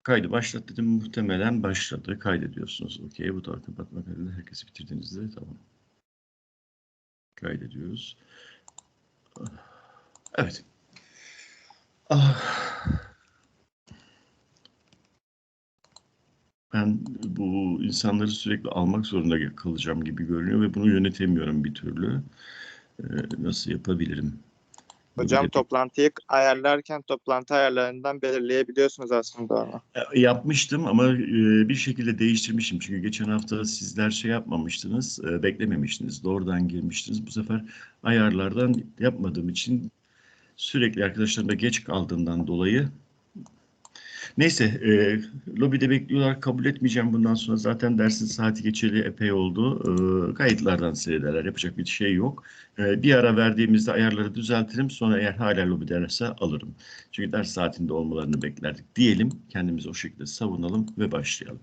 Kaydı başlat dedim. Muhtemelen başladı. Kaydediyorsunuz. Okey. Bu tarafa kapatmak kaydıyla herkesi bitirdiğinizde tamam. Kaydediyoruz. Evet. Ben bu insanları sürekli almak zorunda kalacağım gibi görünüyor ve bunu yönetemiyorum bir türlü. Nasıl yapabilirim? Hocam toplantıyı ayarlarken toplantı ayarlarından belirleyebiliyorsunuz aslında onu. Yapmıştım ama bir şekilde değiştirmişim. Çünkü geçen hafta sizler şey yapmamıştınız, beklememiştiniz. Doğrudan girmiştiniz. Bu sefer ayarlardan yapmadığım için sürekli arkadaşlarımla geç kaldığımdan dolayı. Neyse, lobide bekliyorlar. Kabul etmeyeceğim bundan sonra. Zaten dersin saati geçeli epey oldu. Kayıtlardan seyrederler. Yapacak bir şey yok. Bir ara verdiğimizde ayarları düzeltirim. Sonra eğer hala lobiderse alırım. Çünkü ders saatinde olmalarını beklerdik. Diyelim, kendimizi o şekilde savunalım ve başlayalım.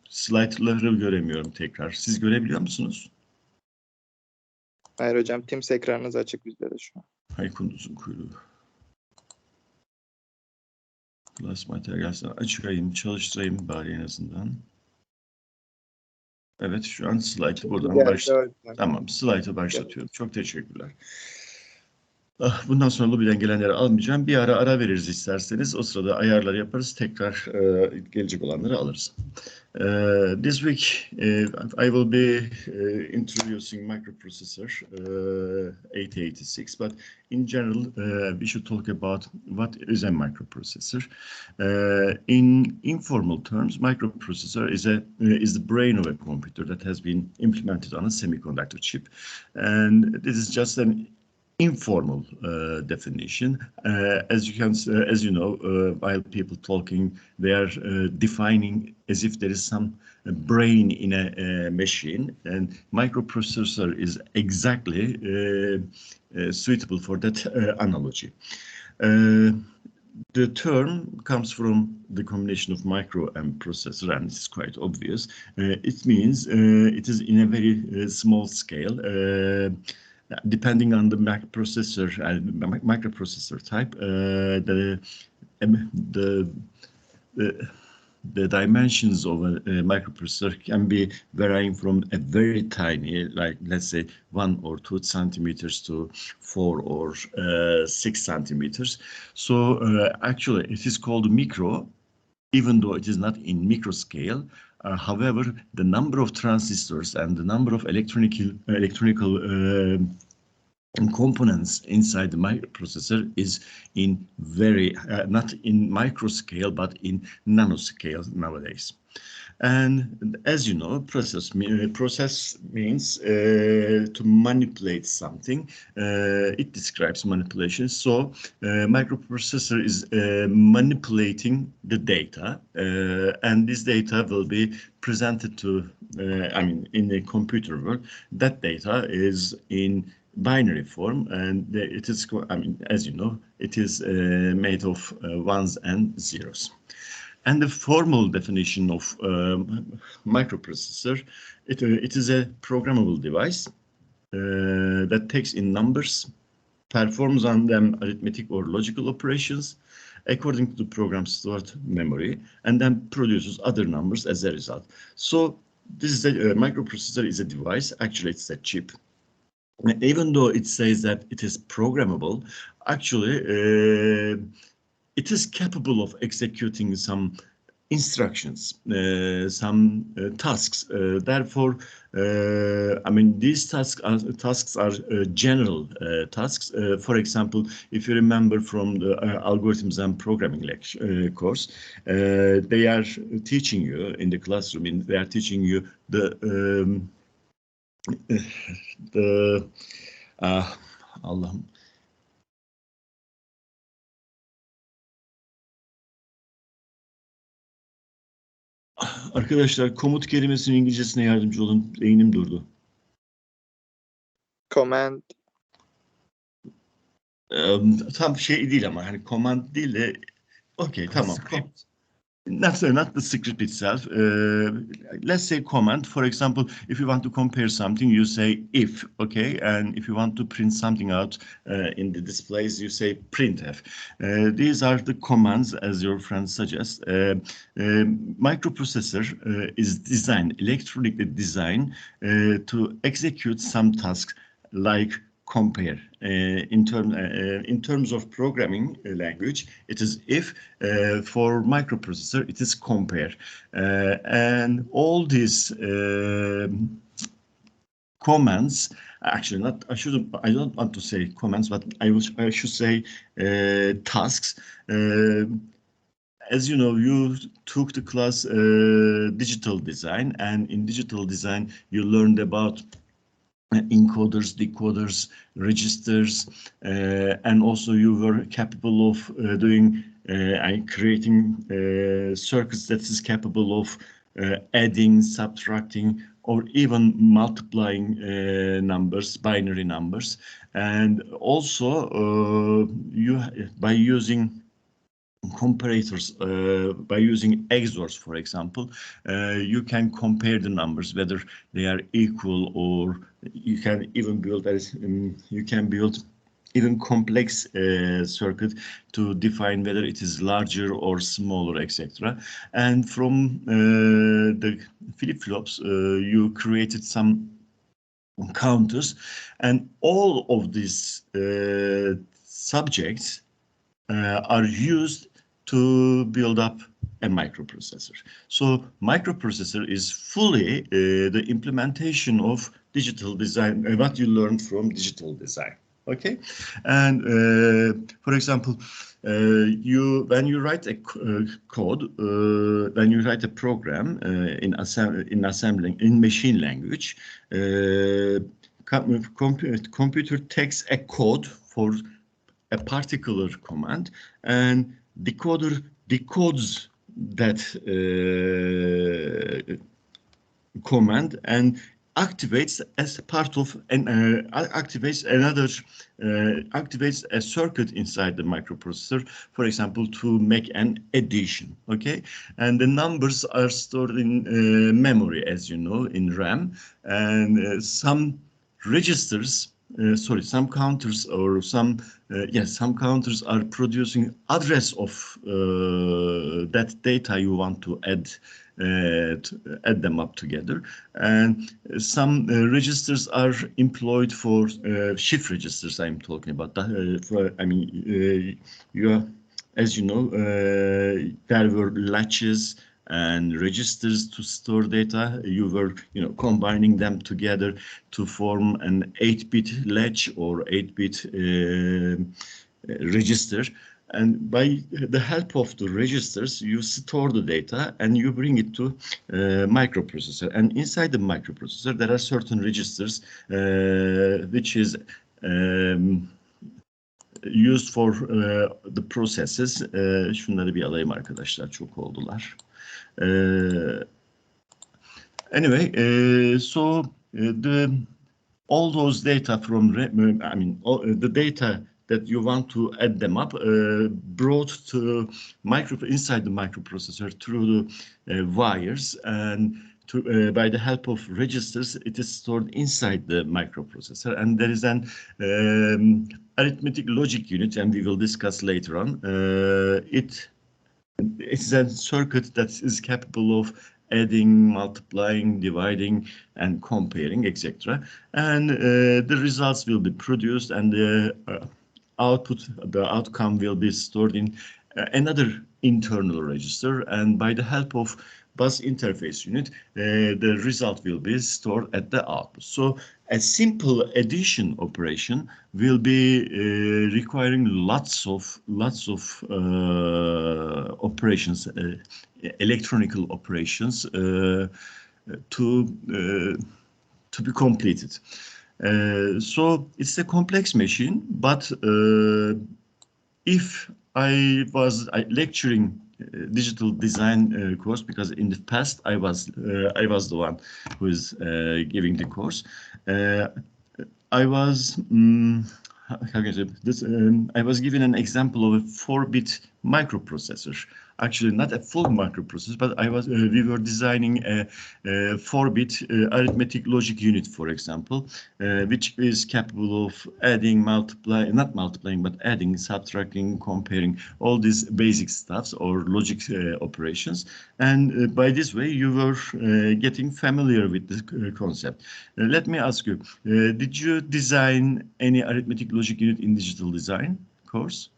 Slaytları göremiyorum tekrar. Siz görebiliyor musunuz? Hayır hocam, Teams ekranınız açık bizde de şu an. Hay kunduzun kuyruğu. Class materyalden açayım, çalıştırayım bari en azından. Evet, şu an slaytı buradan başlatıyorum. Tamam, slaytı başlatıyorum. Çok teşekkürler. Bundan sonra lobiden gelenleri almayacağım. Bir ara veririz isterseniz. O sırada ayarları yaparız. Tekrar gelecek olanları alırız. This week, I will be introducing microprocessor 8086, but in general, we should talk about what is a microprocessor. In informal terms, microprocessor is the brain of a computer that has been implemented on a semiconductor chip, and this is just an informal definition. As you know, while people talking, they are defining as if there is some brain in a machine, and microprocessor is exactly suitable for that analogy. The term comes from the combination of micro and processor, and it's quite obvious. It means it is in a very small scale. Depending on the microprocessor type, the dimensions of a microprocessor can be varying from a very tiny, like let's say 1 or 2 centimeters to 4 or 6 centimeters. So actually it is called micro, even though it is not in micro scale. However, the number of transistors and the number of electronical components inside the microprocessor is in very, not in micro scale, but in nanoscale nowadays. And as you know, process means to manipulate something. It describes manipulation. So microprocessor is manipulating the data, and this data will be presented to, in the computer world. That data is in binary form, and it is, as you know, it is made of ones and zeros. And the formal definition of microprocessor, it is a programmable device that takes in numbers, performs on them arithmetic or logical operations according to the program's stored memory, and then produces other numbers as a result. So this is a microprocessor is a device. Actually, it's a chip. Even though it says that it is programmable, actually it is capable of executing some instructions, some tasks. Therefore, these tasks are general tasks. For example, if you remember from the algorithms and programming lecture course, they are teaching you in the classroom. They are teaching you Allah'ım. Arkadaşlar, komut kelimesinin İngilizcesine yardımcı olun. Beynim durdu. Command. Tam şey değil ama hani command değil de okey, tamam. Not the script itself. Let's say command. For example, if you want to compare something, you say if, okay? And if you want to print something out in the displays, you say printf. These are the commands, as your friend suggests. Microprocessor is designed, electronically designed, to execute some tasks like compare. In terms of programming language, it is if. For microprocessor, it is compare. And all these commands, actually not, I don't want to say commands, but I should say tasks. As you know, you took the class digital design, and in digital design, you learned about encoders, decoders, registers, and also you were capable of doing and creating circuits that is capable of adding, subtracting, or even multiplying numbers, binary numbers. And also by using comparators, by using XORs, for example, you can compare the numbers, whether they are equal, or you can even build even complex circuit to define whether it is larger or smaller, etc. And from the flip-flops, you created some counters, and all of these subjects are used to build up a microprocessor. So microprocessor is fully the implementation of digital design, what you learned from digital design. Okay, and for example, when you write a code, when you write a program in machine language, computer takes a code for a particular command, and decoder decodes that command and activates as part of activates a circuit inside the microprocessor, for example, to make an addition. Okay, and the numbers are stored in memory, as you know, in RAM, and some registers. Some counters or some counters are producing address of that data you want to add them up together, and some registers are employed for shift registers. I'm talking about that. As you know, there were latches and registers to store data. You were, combining them together to form an 8-bit latch or 8-bit register. And by the help of the registers, you store the data and you bring it to microprocessor. And inside the microprocessor, there are certain registers which is used for the processes. Şunları bir alayım arkadaşlar, çok oldular. Anyway, all those data from the data that you want to add them up brought to inside the microprocessor through the wires, and by the help of registers, it is stored inside the microprocessor, and there is an arithmetic logic unit, and we will discuss later on. It's a circuit that is capable of adding, multiplying, dividing, and comparing, etc. And the results will be produced, and the outcome will be stored in another internal register. And by the help of bus interface unit, the result will be stored at the output. So a simple addition operation will be requiring lots of operations, electronical operations to be completed. So it's a complex machine, but if I was lecturing digital design course, because in the past I was the one who is giving the course. I was how can I say this? I was given an example of a 4-bit microprocessor. actually not a full microprocessor, but we were designing a 4-bit arithmetic logic unit, for example, which is capable of adding, not multiplying, but adding, subtracting, comparing, all these basic stuffs or logic operations. And by this way, you were getting familiar with the concept. Let me ask you, did you design any arithmetic logic unit in digital design course?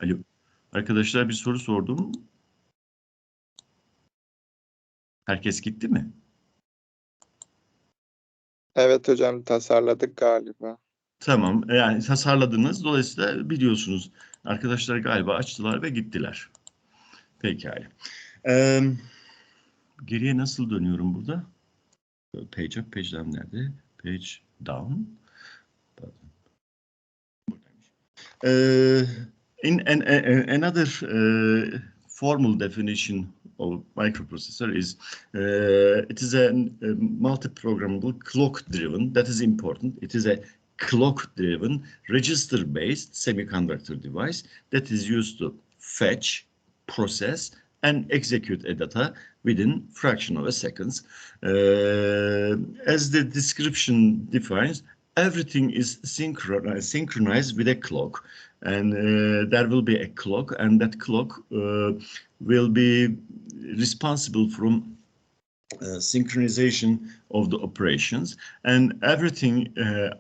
Alo. Arkadaşlar bir soru sordum. Herkes gitti mi? Evet hocam, tasarladık galiba. Tamam. Yani tasarladınız. Dolayısıyla biliyorsunuz. Arkadaşlar galiba açtılar ve gittiler. Pekala. Geriye nasıl dönüyorum burada? Page up, page down nerede? Page down. In another formal definition of microprocessor is it is a multi-programmable clock-driven. That is important. It is a clock-driven, register-based semiconductor device that is used to fetch, process, and execute a data within fraction of a second. As the description defines, everything is synchronized with a clock, and there will be a clock, and that clock will be responsible from synchronization of the operations, and everything,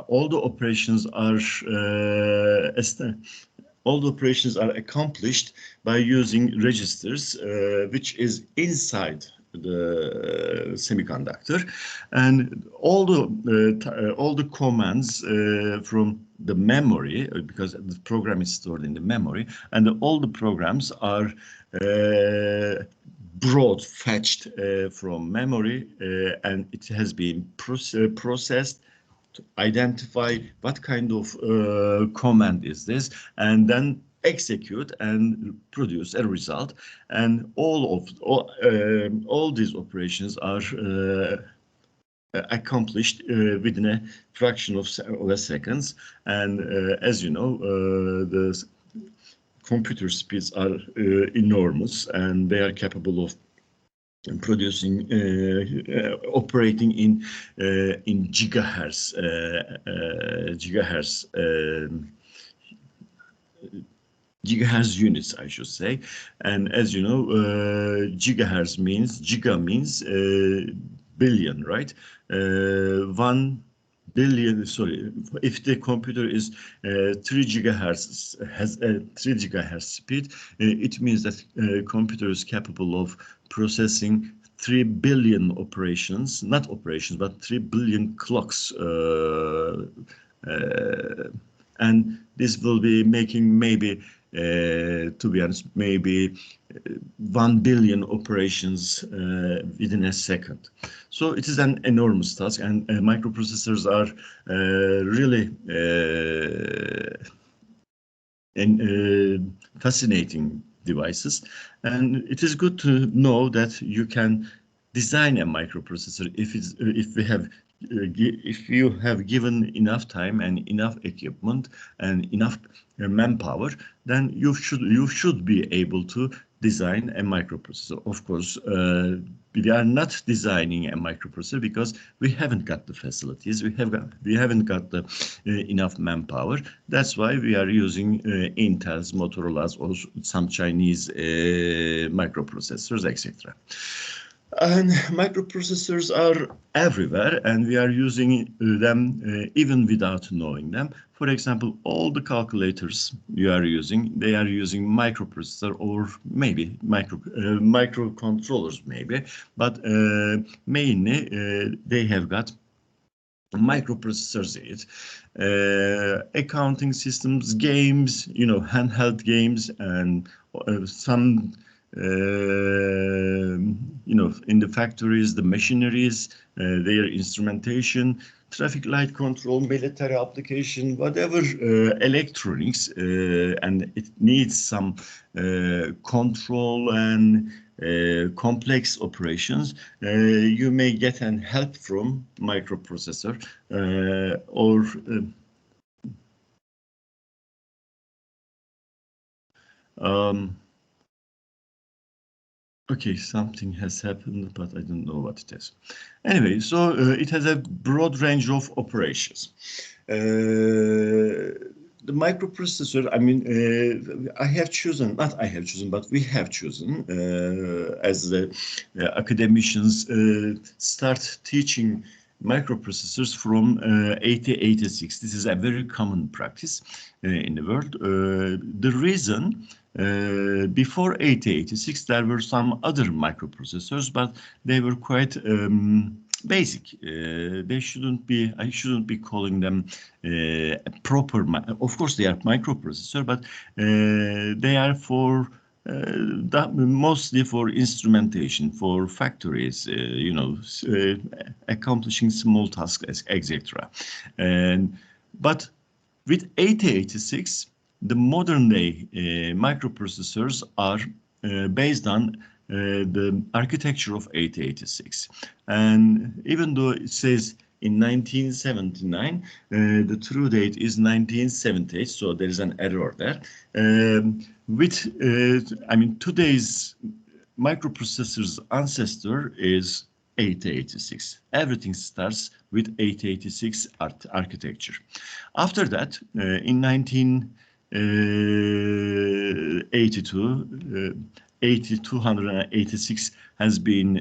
all the operations are accomplished by using registers, which is inside the semiconductor, and all the commands from the memory, because the program is stored in the memory, and all the programs are fetched from memory, and it has been processed to identify what kind of command is this, and then execute and produce a result. And all these operations are accomplished within a fraction of a second. And as you know, the computer speeds are enormous, and they are capable of producing, operating in gigahertz units, I should say. And as you know, gigahertz means, giga means billion, right? 1 billion, sorry, if the computer is 3 gigahertz, has a 3 gigahertz speed, it means that computer is capable of processing 3 billion operations, not operations, but 3 billion clocks, and this will be making maybe, to be honest, maybe 1 billion operations within a second. So it is an enormous task, and microprocessors are really fascinating devices. And it is good to know that you can design a microprocessor if you have given enough time and enough equipment and enough manpower, then you should be able to design a microprocessor. Of course, we are not designing a microprocessor because we haven't got the facilities, we haven't got the enough manpower. That's why we are using Intel's, Motorola's, or some Chinese microprocessors, etc. And microprocessors are everywhere, and we are using them even without knowing them. For example, all the calculators you are using, they are using microprocessor, or maybe microcontrollers, maybe, but mainly they have got microprocessors in it. Accounting systems, games, handheld games, and some in the factories, the machineries, their instrumentation, traffic light control, military application, whatever electronics, and it needs some control and complex operations, you may get an help from microprocessor or Okay, something has happened, but I don't know what it is. Anyway, so it has a broad range of operations. The microprocessor, I mean, I have chosen, not I have chosen, but we have chosen as the academicians start teaching microprocessors from 8086. This is a very common practice in the world. The reason before 8086 there were some other microprocessors, but they were quite basic. They shouldn't be. I shouldn't be calling them proper. Of course, they are microprocessor, but they are for mostly for instrumentation, for factories, you know, accomplishing small tasks, etc. But with 8086, the modern day microprocessors are based on the architecture of 8086. And even though it says in 1979, the true date is 1978, so there is an error there. I mean, today's microprocessor's ancestor is 8086. Everything starts with 8086 architecture. After that, in 1982, 8286 has been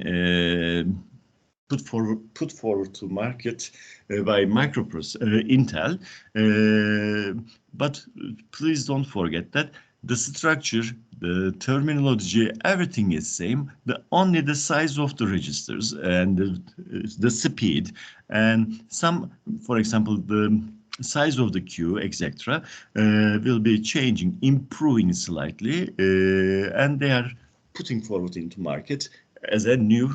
put forward to market by Intel. But please don't forget that the structure, the terminology, everything is same. Only the size of the registers and the speed and some, for example, the size of the queue, etc., will be changing, improving slightly, and they are putting forward into market as a new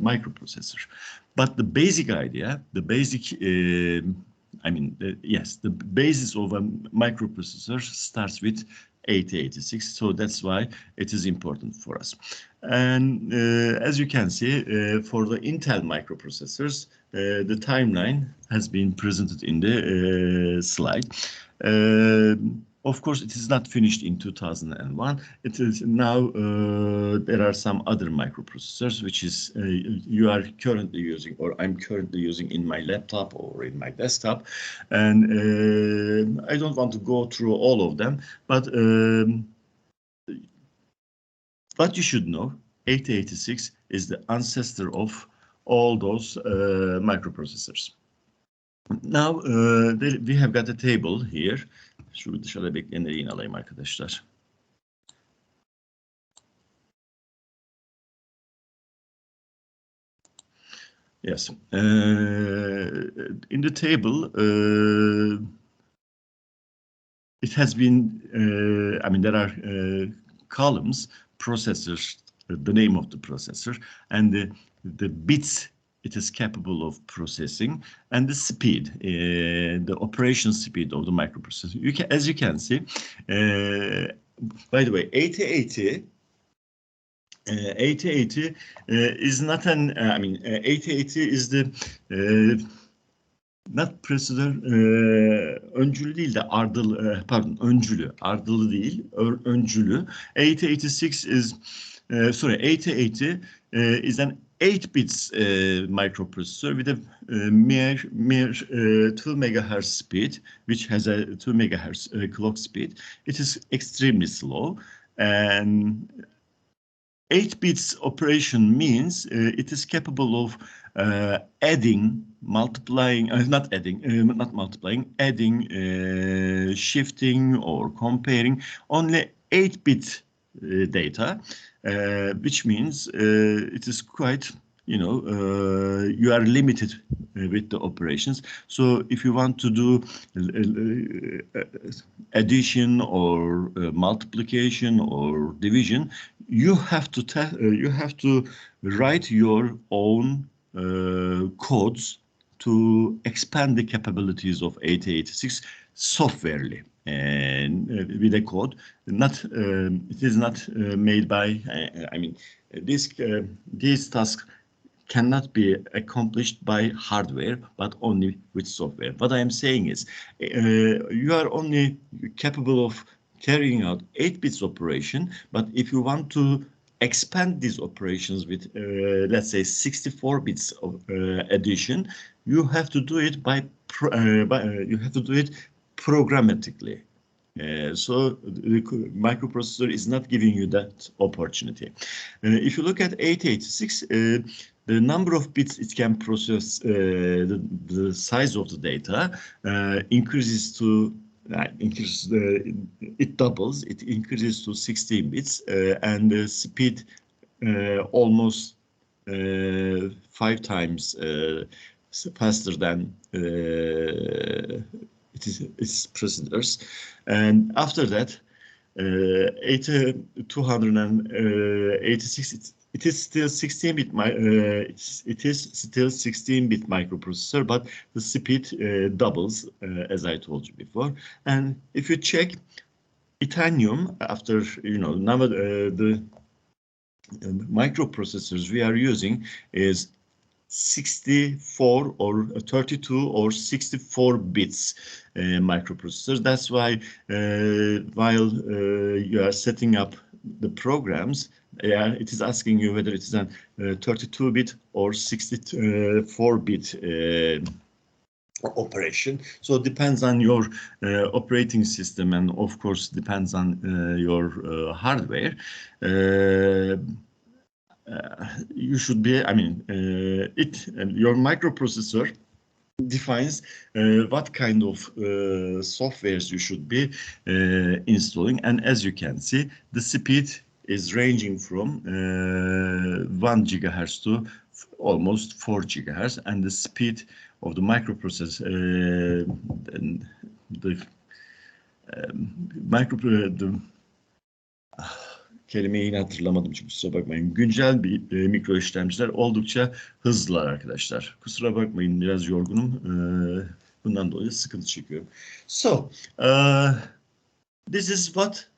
microprocessor. But the basic idea, the basic, yes, the basis of a microprocessor starts with 8086, so that's why it is important for us. And as you can see, for the Intel microprocessors, the timeline has been presented in the slide. Of course, it is not finished in 2001. It is now, there are some other microprocessors, which is you are currently using, or I'm currently using in my laptop or in my desktop. And I don't want to go through all of them, but what you should know, 8086 is the ancestor of all those microprocessors. Now, we have got a table here. Şu dışarıda bekleyenleri yine alayım arkadaşlar. Yes. In the table, it has been, there are columns, processors, the name of the processor, and the bits it is capable of processing, and the speed, the operation speed of the microprocessor. As you can see, by the way, 8080 is not an, 8080 is the not procedure, öncülü değil de ardılı, pardon, öncülü, ardılı değil, öncülü. 8086 is, 8080 is an 8 bits microprocessor with a mere 2 megahertz speed, which has a 2 megahertz clock speed. It is extremely slow, and 8 bits operation means it is capable of adding, multiplying, adding, shifting or comparing only 8-bit data, which means it is quite, you are limited with the operations. So if you want to do addition or multiplication or division, you have to write your own codes to expand the capabilities of 8086 softwarely, and with a code. It is not made by. These tasks cannot be accomplished by hardware, but only with software. What I am saying is, you are only capable of carrying out 8 bits operation, but if you want to expand these operations with, let's say, 64 bits of addition, you have to do it programmatically. So the microprocessor is not giving you that opportunity. If you look at 8086, the number of bits it can process, the size of the data increases to it doubles. It increases to 16 bits, and the speed almost 5 times faster than its preceders. And after that, 286, it is still 16-bit. It is still 16-bit microprocessor, but the speed doubles, as I told you before. And if you check Itanium, after now the microprocessors we are using is 64 or 32 or 64 bits microprocessors. That's why while you are setting up the programs, it is asking you whether it is a 32-bit or 64-bit operation. So it depends on your operating system, and of course depends on your hardware. You should be, your microprocessor defines what kind of softwares you should be installing, and as you can see, the speed is ranging from 1 gigahertz to almost 4 gigahertz, and the speed of the microprocessor, kelimeyi yine hatırlamadım çünkü kusura bakmayın. Güncel bir mikro işlemciler oldukça hızlılar arkadaşlar. Kusura bakmayın, biraz yorgunum. Bundan dolayı sıkıntı çekiyorum. So, this is what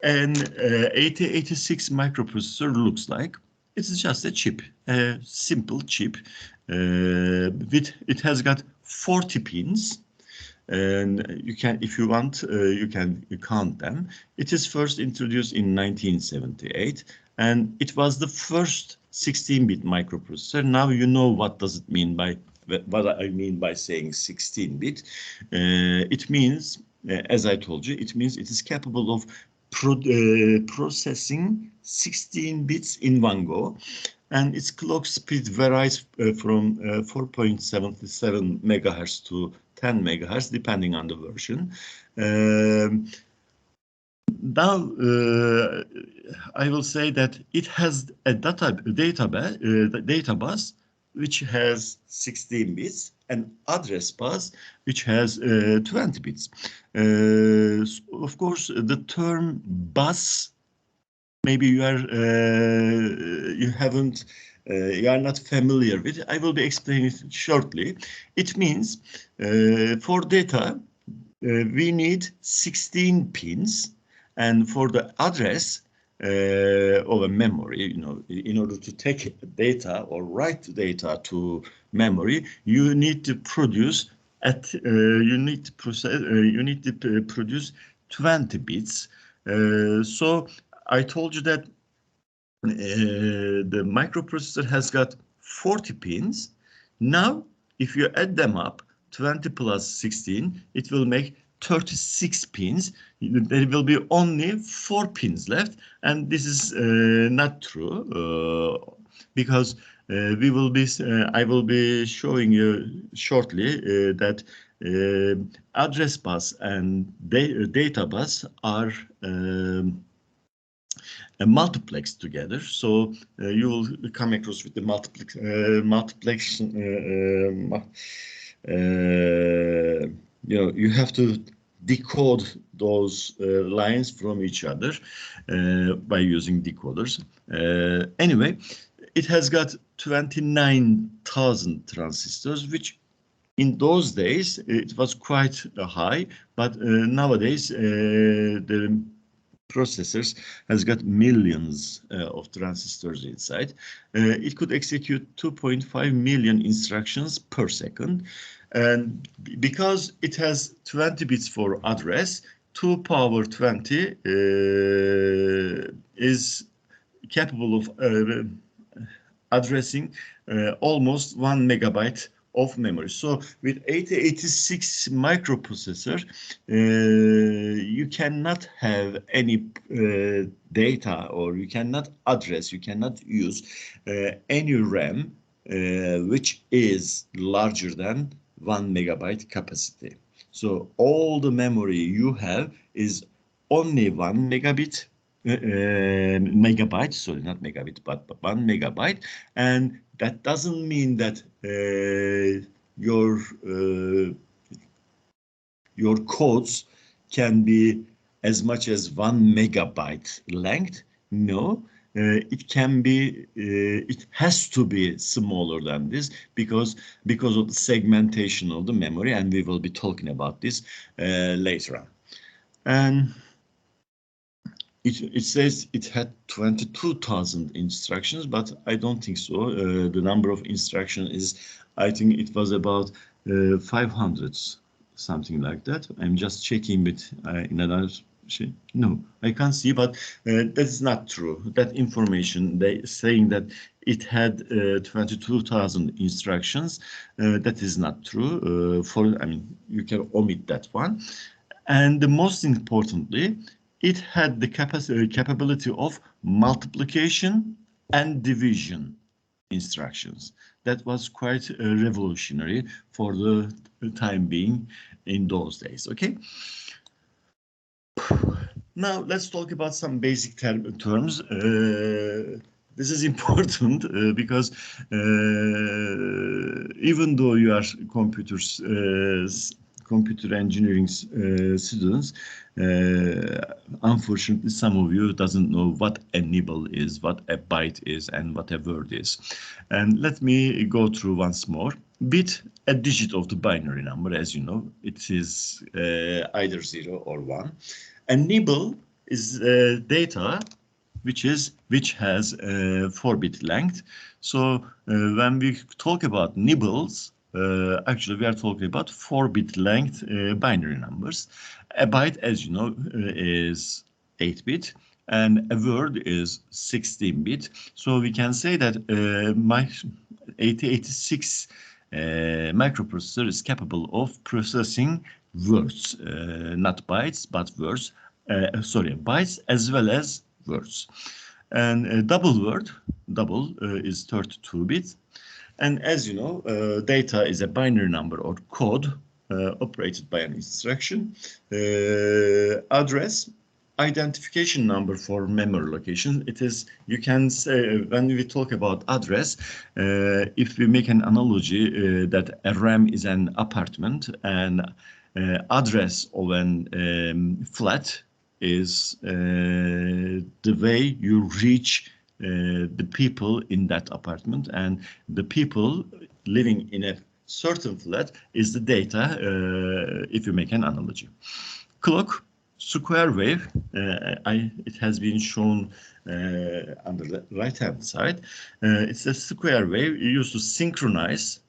an 8086 microprocessor looks like. It is just a chip, a simple chip. It has got 40 pins. And you can, if you want, you can count them. It is first introduced in 1978, and it was the first 16-bit microprocessor. Now you know what does it mean by what I mean by saying 16-bit. It means, as I told you, it means it is capable of processing 16 bits in one go, and its clock speed varies from 4.77 megahertz to 10 megahertz, depending on the version. Now, I will say that it has a data bus which has 16 bits, and address bus which has 20 bits. Of course, the term bus, maybe you are you are not familiar with it. I will be explaining it shortly. It means for data we need 16 pins, and for the address of a memory, in order to take data or write data to memory, you need to produce produce 20 bits. So I told you that the microprocessor has got 40 pins. Now, if you add them up, 20 plus 16, it will make 36 pins. There will be only 4 pins left, and this is not true because I will be showing you shortly that address bus and data bus are multiplex together, so you will come across with the multiplication. You have to decode those lines from each other by using decoders. Anyway, it has got 29,000 transistors, which in those days it was quite high, but nowadays the processors has got millions of transistors inside. It could execute 2.5 million instructions per second. And because it has 20 bits for address, 2 power 20 is capable of addressing almost 1 megabyte of memory. So with 8086 microprocessor, you cannot have any data, or you cannot address, you cannot use any RAM which is larger than 1 megabyte capacity. So all the memory you have is only 1 megabit, megabyte, sorry, not megabit, but 1 megabyte. And that doesn't mean that your codes can be as much as 1 megabyte length. No, it can be, it has to be smaller than this because of the segmentation of the memory, and we will be talking about this later on. And it says it had 22,000 instructions, but I don't think so. The number of instructions is, I think it was about 500, something like that. I'm just checking with in another. No, I can't see, but that's not true. That information, they saying that it had 22,000 instructions, that is not true. I mean, you can omit that one. And the most importantly, it had the capability of multiplication and division instructions. That was quite revolutionary for the time being in those days. Okay. Now let's talk about some basic terms. This is important because even though you are computer engineering students, unfortunately, some of you doesn't know what a nibble is, what a byte is, and what a word is. And let me go through once more. Bit, a digit of the binary number, as you know, it is either 0 or 1. A nibble is data which has 4-bit length. So when we talk about nibbles, actually we are talking about 4-bit length binary numbers. A byte, as you know, is 8-bit, and a word is 16-bit. So we can say that my 8086 microprocessor is capable of processing words, not bytes, but words. Bytes as well as words. And double is 32 bits. And as you know, data is a binary number or code operated by an instruction. Address, identification number for memory location. It is, you can say, when we talk about address, if we make an analogy that a RAM is an apartment, and address of an flat is the way you reach the people in that apartment, and the people living in a certain flat is the data, if you make an analogy. Clock, square wave, it has been shown on the right-hand side. It's a square wave used to synchronize.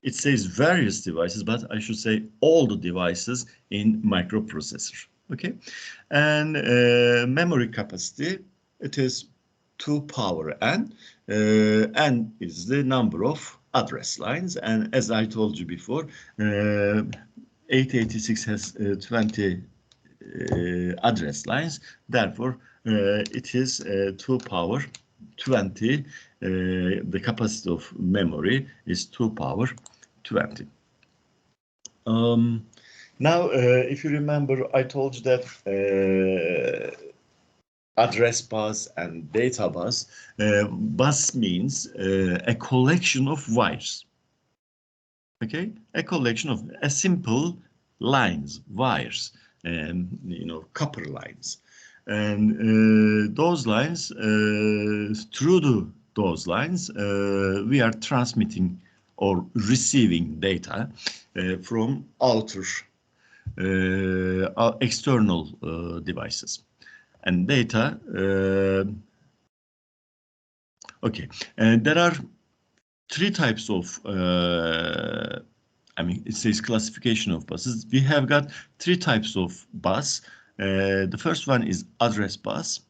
It says various devices, but I should say all the devices in microprocessor. Okay, and memory capacity, it is 2 power n. N is the number of address lines, and as I told you before, 8086 has 20 address lines. Therefore, it is 2 power 20. The capacity of memory is 2 power 20. Now, if you remember, I told you that address bus and data bus. Bus means a collection of wires. Okay, a collection of simple lines, wires, and copper lines, and those lines, through those lines, we are transmitting or receiving data from outer external devices. And data, okay, and there are 3 types of I mean, it says classification of buses. We have got three types of bus. The first one is address bus.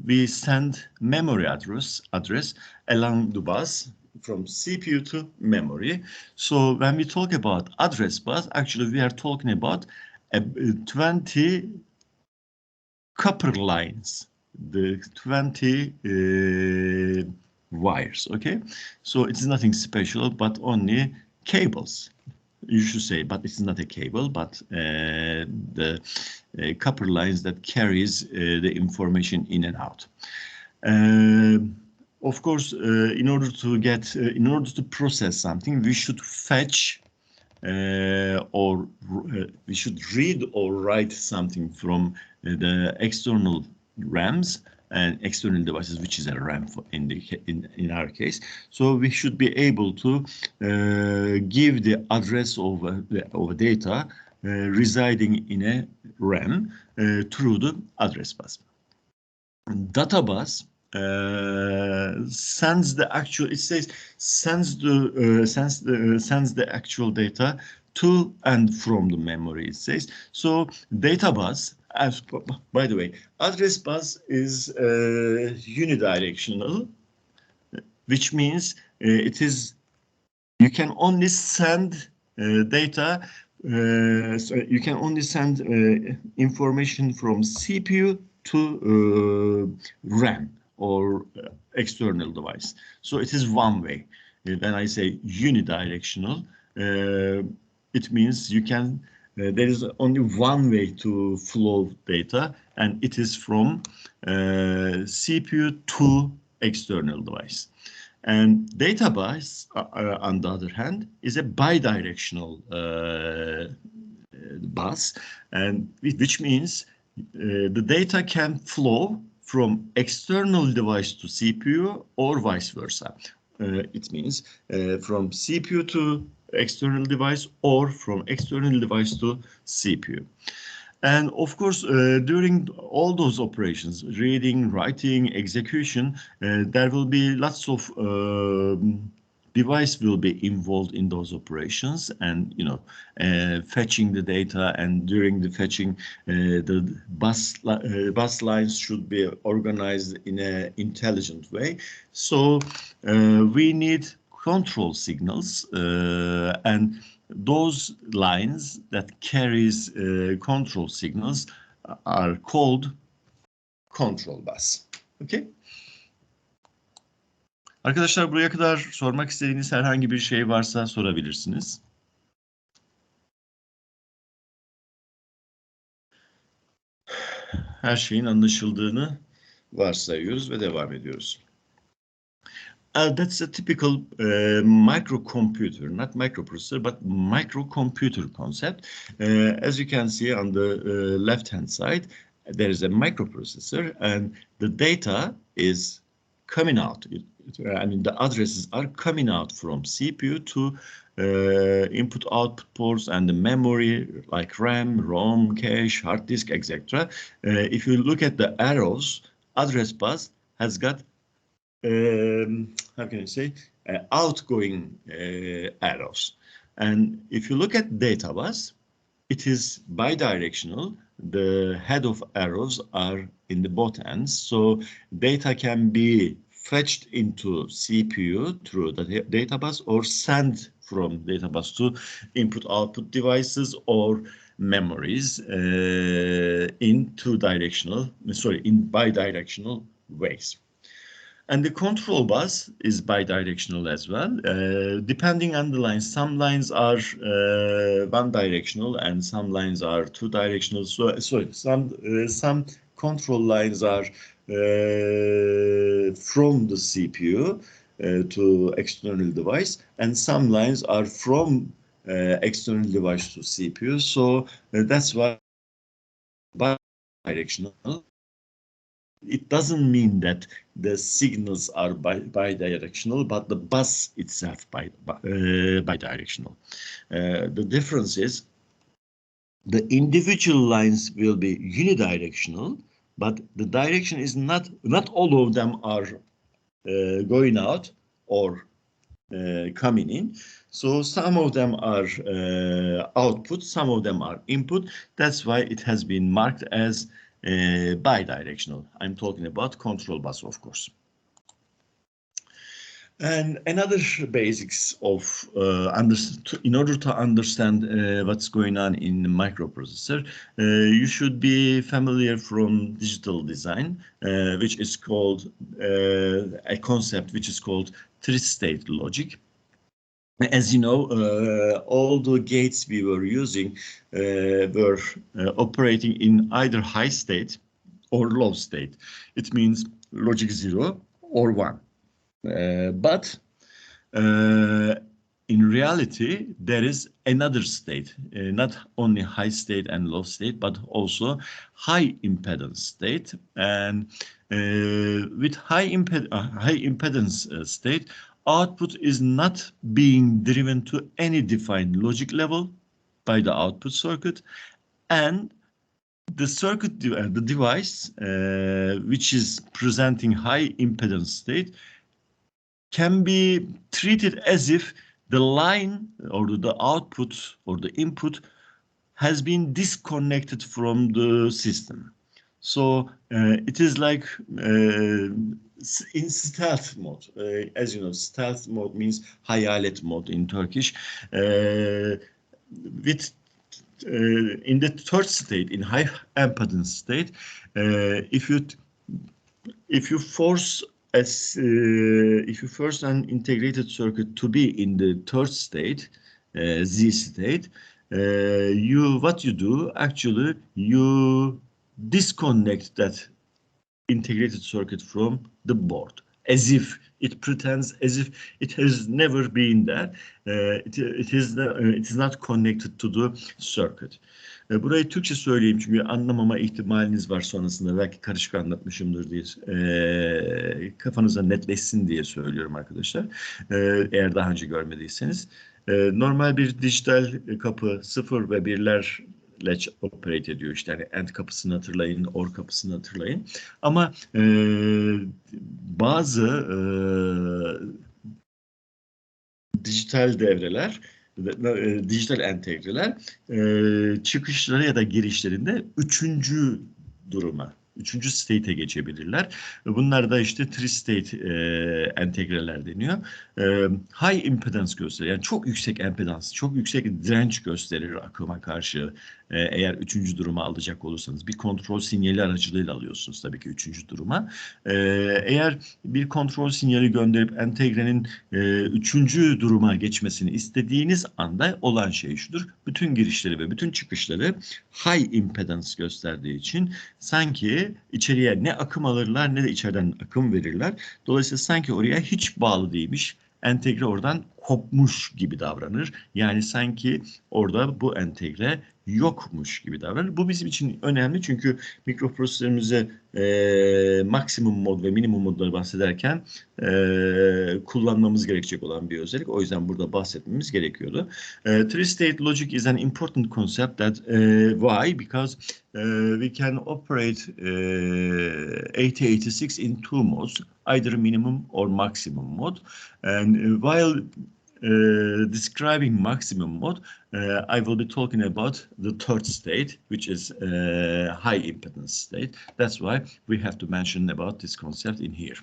We send memory address along the bus from CPU to memory. So when we talk about address bus, actually we are talking about 20 copper lines, the 20 wires, okay? So it's nothing special, but only cables. You should say, but it's not a cable, but the copper lines that carries the information in and out. Of course, in order to process something, we should fetch or we should read or write something from the external RAMs and external devices, which is a RAM in our case. So we should be able to give the address of a data residing in a RAM through the address bus. Data bus sends the actual. It says sends the actual data to and from the memory. It says so. Data bus. By the way, address bus is unidirectional, which means it is you can only send data. So you can only send information from CPU to RAM or external device. So it is one way. When I say unidirectional, it means you can. There is only one way to flow data, and it is from CPU to external device. And data bus, on the other hand, is a bidirectional bus, and which means the data can flow from external device to CPU or vice versa. It means from CPU to external device or from external device to CPU. And of course, during all those operations, reading, writing, execution, there will be lots of device will be involved in those operations, and fetching the data, and during the fetching the bus lines should be organized in an intelligent way. So we need control signals, and those lines that carries control signals are called control bus. Okay? Arkadaşlar, buraya kadar sormak istediğiniz herhangi bir şey varsa sorabilirsiniz. Her şeyin anlaşıldığını varsayıyoruz ve devam ediyoruz. That's a typical microcomputer, not microprocessor, but microcomputer concept. As you can see on the left-hand side, there is a microprocessor, and the data is coming out. I mean, the addresses are coming out from CPU to input-output ports and the memory like RAM, ROM, cache, hard disk, etc. If you look at the arrows, address bus has got how can I say, outgoing arrows. And if you look at data bus, it is bidirectional. The head of arrows are in the both ends. So data can be fetched into CPU through the data bus or sent from data bus to input-output devices or memories in bidirectional ways. And the control bus is bidirectional as well, depending on the lines. Some lines are one directional and some lines are two directional. So some control lines are from the CPU to external device, and some lines are from external device to CPU. So that's why bidirectional. It doesn't mean that the signals are bidirectional, but the bus itself bidirectional. The difference is the individual lines will be unidirectional, but the direction is not all of them are going out or coming in. So some of them are output, some of them are input. That's why it has been marked as bidirectional. I'm talking about control bus, of course. And another basics of in order to understand what's going on in the microprocessor, you should be familiar from digital design, which is called a concept which is called three-state logic. As you know, all the gates we were using were operating in either high state or low state. It means logic 0 or 1. But in reality, there is another state, not only high state and low state, but also high impedance state. And with high impedance state, output is not being driven to any defined logic level by the output circuit, and the circuit, the device, which is presenting high impedance state, can be treated as if the line or the output or the input has been disconnected from the system. So it is like in stealth mode. As you know, stealth mode means hayalet mode in Turkish. In the third state, in high impedance state, if you force an integrated circuit to be in the third state, Z state, what you do actually, you disconnect that integrated circuit from the board, as if it pretends as if it has never been there. It is not connected to the circuit. Burayı Türkçe söyleyeyim çünkü anlamama ihtimaliniz var sonrasında. Belki karışık anlatmışımdır diye. Kafanıza netleşsin diye söylüyorum arkadaşlar. Eğer daha önce görmediyseniz. Normal bir dijital kapı 0 ve 1'ler latch operate ediyor. İşte yani AND kapısını hatırlayın, OR kapısını hatırlayın. Ama bazı dijital devreler, dijital entegreler çıkışları ya da girişlerinde üçüncü duruma, üçüncü state'e geçebilirler. Bunlar da işte tri-state entegreler deniyor. High impedance gösterir. Yani çok yüksek impedans, çok yüksek direnç gösterir akıma karşı. Eğer üçüncü duruma alacak olursanız. Bir kontrol sinyali aracılığıyla alıyorsunuz tabii ki üçüncü duruma. Eğer bir kontrol sinyali gönderip entegrenin üçüncü duruma geçmesini istediğiniz anda olan şey şudur. Bütün girişleri ve bütün çıkışları high impedance gösterdiği için sanki içeriye ne akım alırlar ne de içeriden akım verirler. Dolayısıyla sanki oraya hiç bağlı değilmiş. Entegre oradan kopmuş gibi davranır. Yani sanki orada bu entegre yokmuş gibi davranır. Bu bizim için önemli çünkü mikroprosesörümüze maksimum mod ve minimum modları bahsederken kullanmamız gerekecek olan bir özellik. O yüzden burada bahsetmemiz gerekiyordu. Three-state logic is an important concept that why? Because we can operate 8086 in two modes, either minimum or maximum mode. And while describing maximum mode, I will be talking about the third state, which is high impedance state. That's why we have to mention about this concept in here.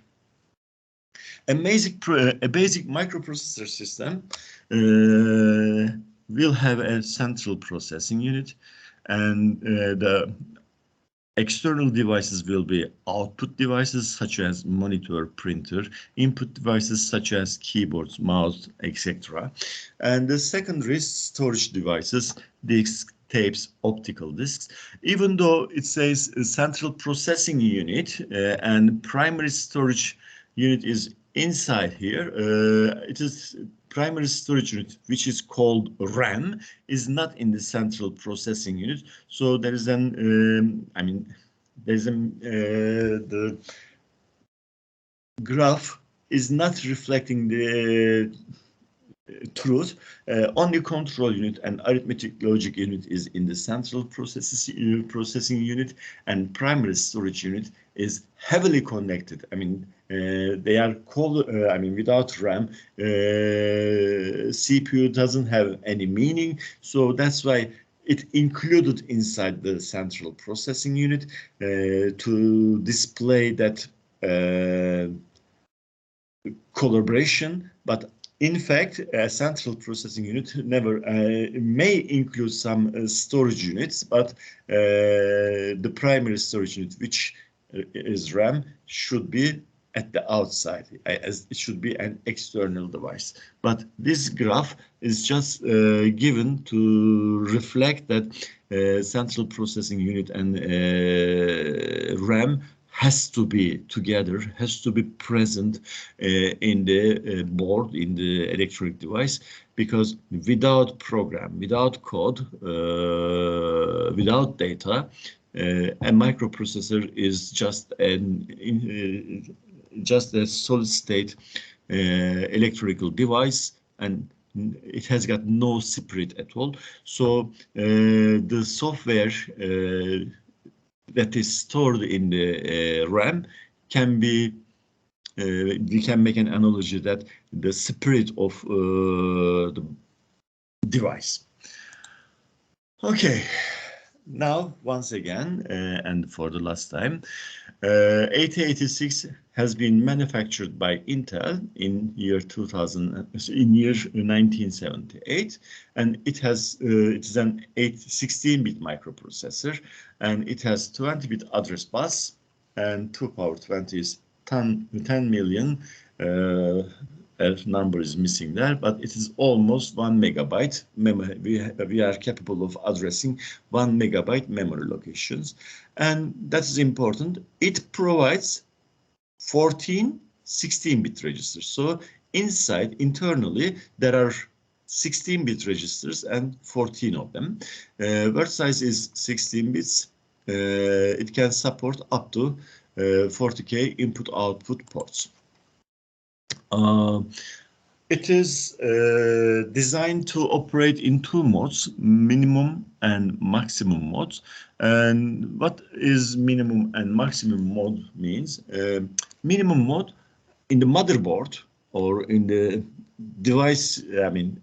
A basic microprocessor system will have a central processing unit, and the external devices will be output devices such as monitor, printer, input devices such as keyboards, mouse, etc. And the secondary storage devices, disks, tapes, optical disks. Even though it says central processing unit and primary storage unit is inside here, it is primary storage unit, which is called RAM, is not in the central processing unit. So there is the graph is not reflecting the truth. Only control unit and arithmetic logic unit is in the central processing unit, and primary storage unit is heavily connected. they are called, I mean, without RAM, CPU doesn't have any meaning. So that's why it included inside the central processing unit to display that collaboration. But in fact, a central processing unit never may include some storage units, but the primary storage unit, which is RAM, should be at the outside, as it should be an external device. But this graph is just given to reflect that central processing unit and RAM has to be together, has to be present in the board, in the electronic device, because without program, without code, without data, a microprocessor is just a solid state electrical device, and it has got no spirit at all. So the software that is stored in the RAM can be, we can make an analogy that the spirit of the device. Okay, now once again, and for the last time, 8086 has been manufactured by Intel in year 1978, and it is an 16-bit microprocessor, and it has 20-bit address bus, and 2 power 20 is 10 million. A number is missing there, but it is almost 1 megabyte memory. We are capable of addressing 1 megabyte memory locations, and that is important. It provides 14 16-bit registers. So internally, there are 16-bit registers and 14 of them. Word size is 16 bits. It can support up to 40K input-output ports. It is designed to operate in 2 modes, minimum and maximum modes. And what is minimum and maximum mode means? Minimum mode in the motherboard or in the device, I mean,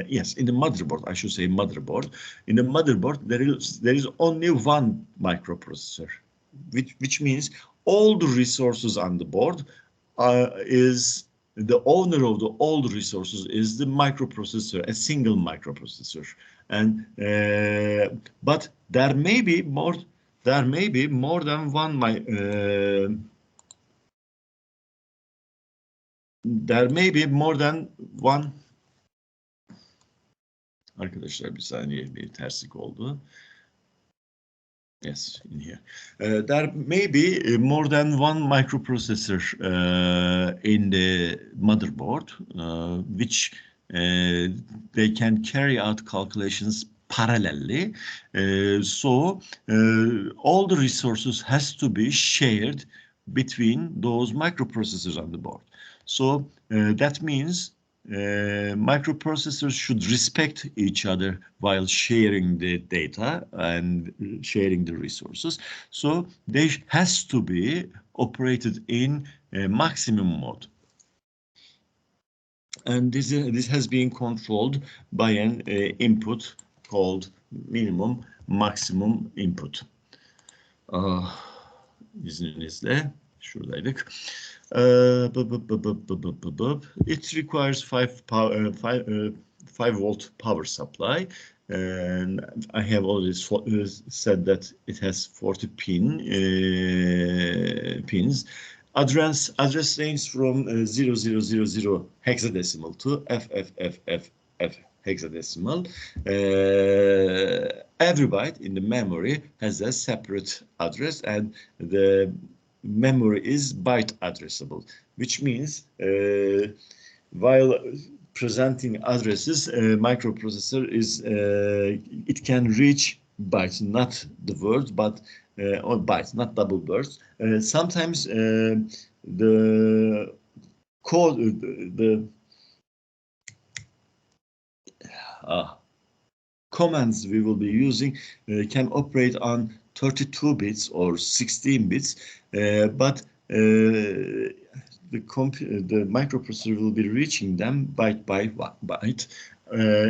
yes, in the motherboard, I should say motherboard. In the motherboard, there is only one microprocessor, which means all the resources on the board is the owner of all the resources is the microprocessor, a single microprocessor, and but there may be more than one there may be more than one. Arkadaşlar bir saniye, bir terslik oldu. Yes, in here. There may be more than one microprocessor in the motherboard, which they can carry out calculations parallelly. So all the resources has to be shared between those microprocessors on the board. So that means microprocessors should respect each other while sharing the data and sharing the resources. So they has to be operated in maximum mode. And this has been controlled by an input called minimum maximum input. İzninizle şuradaydık. It requires 5 volt power supply, and I have already said that it has 40 pins. Address range from 0000 hexadecimal to FFFFF hexadecimal. Every byte in the memory has a separate address, and the memory is byte addressable, which means while presenting addresses, microprocessor is it can reach bytes, not the words, but or bytes, not double words. Sometimes the code, the commands we will be using can operate on 32 bits or 16 bits, but the microprocessor will be reaching them byte by byte,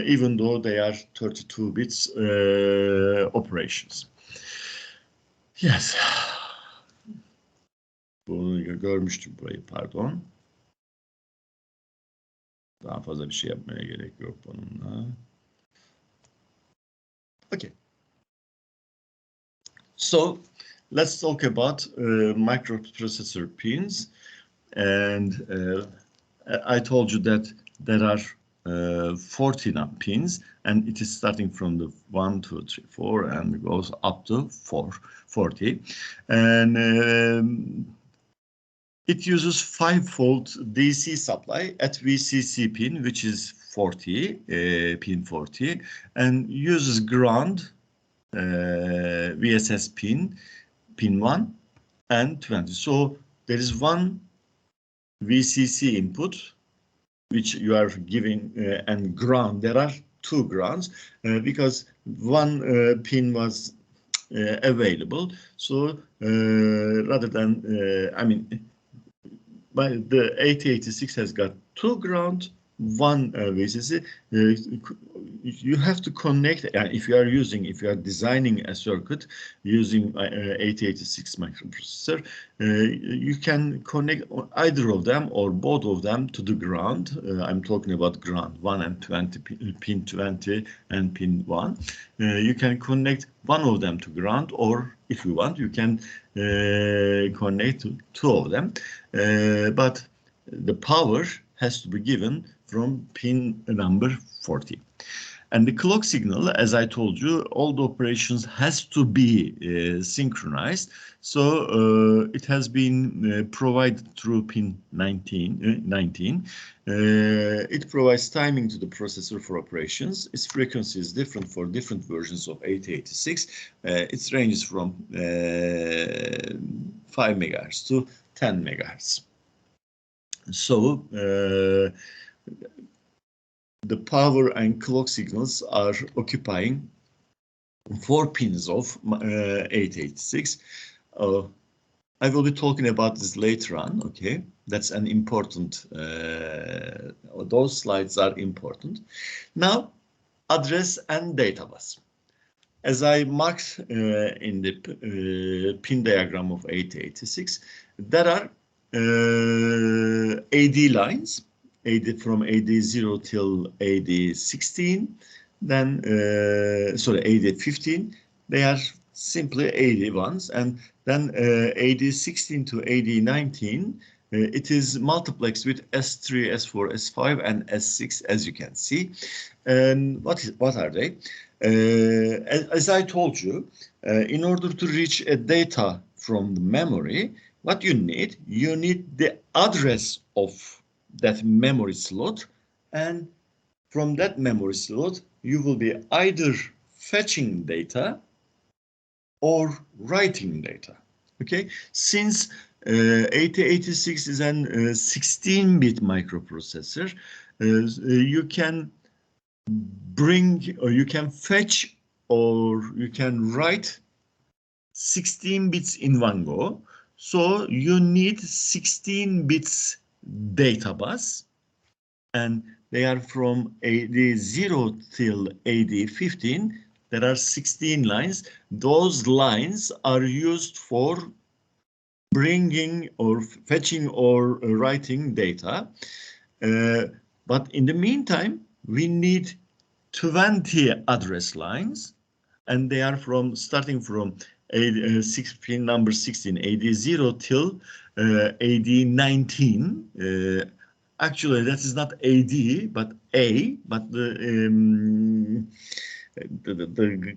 even though they are 32 bits operations. Yes. Bunu görmüştüm burayı, pardon. Daha fazla bir şey yapmaya gerek yok bununla. Okay. So let's talk about microprocessor pins. And I told you that there are 40 pins, and it is starting from the 1, 2, 3, 4, and goes up to 40. And it uses 5-volt DC supply at VCC pin, which is 40, pin 40, and uses ground VSS pin 1 and 20. So there is one VCC input which you are giving and ground. There are two grounds because one pin was available. So rather than, the 8086 has got two ground, one VCC. You have to connect, if you are designing a circuit using 8086 microprocessor, you can connect either of them or both of them to the ground. I'm talking about ground 1 and 20, pin 20 and pin 1. You can connect one of them to ground, or if you want, you can connect two of them. But the power has to be given from pin number 40. And the clock signal, as I told you, all the operations has to be synchronized. So it has been provided through pin 19. It provides timing to the processor for operations. Its frequency is different for different versions of 8086. It ranges from 5 megahertz to 10 megahertz. So the power and clock signals are occupying 4 pins of 8086. I will be talking about this later on, okay? That's an important, those slides are important. Now, address and data bus. As I marked in the pin diagram of 8086, there are AD lines, from AD0 till AD16, then, AD15, they are simply AD ones, and then AD16 to AD19, it is multiplexed with S3, S4, S5, and S6, as you can see. And what are they? As I told you, in order to reach a data from the memory, what you need the address of that memory slot, and from that memory slot, you will be either fetching data or writing data. Okay, since 8086 is an 16-bit microprocessor, you can bring, or you can fetch, or you can write 16 bits in one go. So you need 16 bits data bus, and they are from AD0 till AD15. There are 16 lines. Those lines are used for bringing or fetching or writing data. But in the meantime, we need 20 address lines, and they are starting from pin number 16, AD0 till AD19. Actually, that is not AD, but A. But the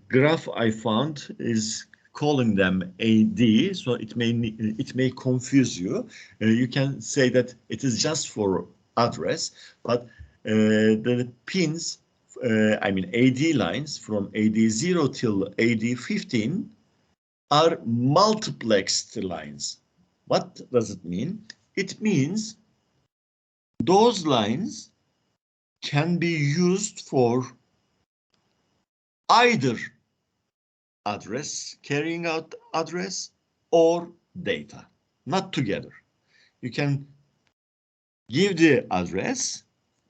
graph I found is calling them AD, so it may confuse you. You can say that it is just for address, but the pins, AD lines from AD0 till AD15 are multiplexed lines. What does it mean? It means those lines can be used for either address, carrying out address, or data. not together. You can give the address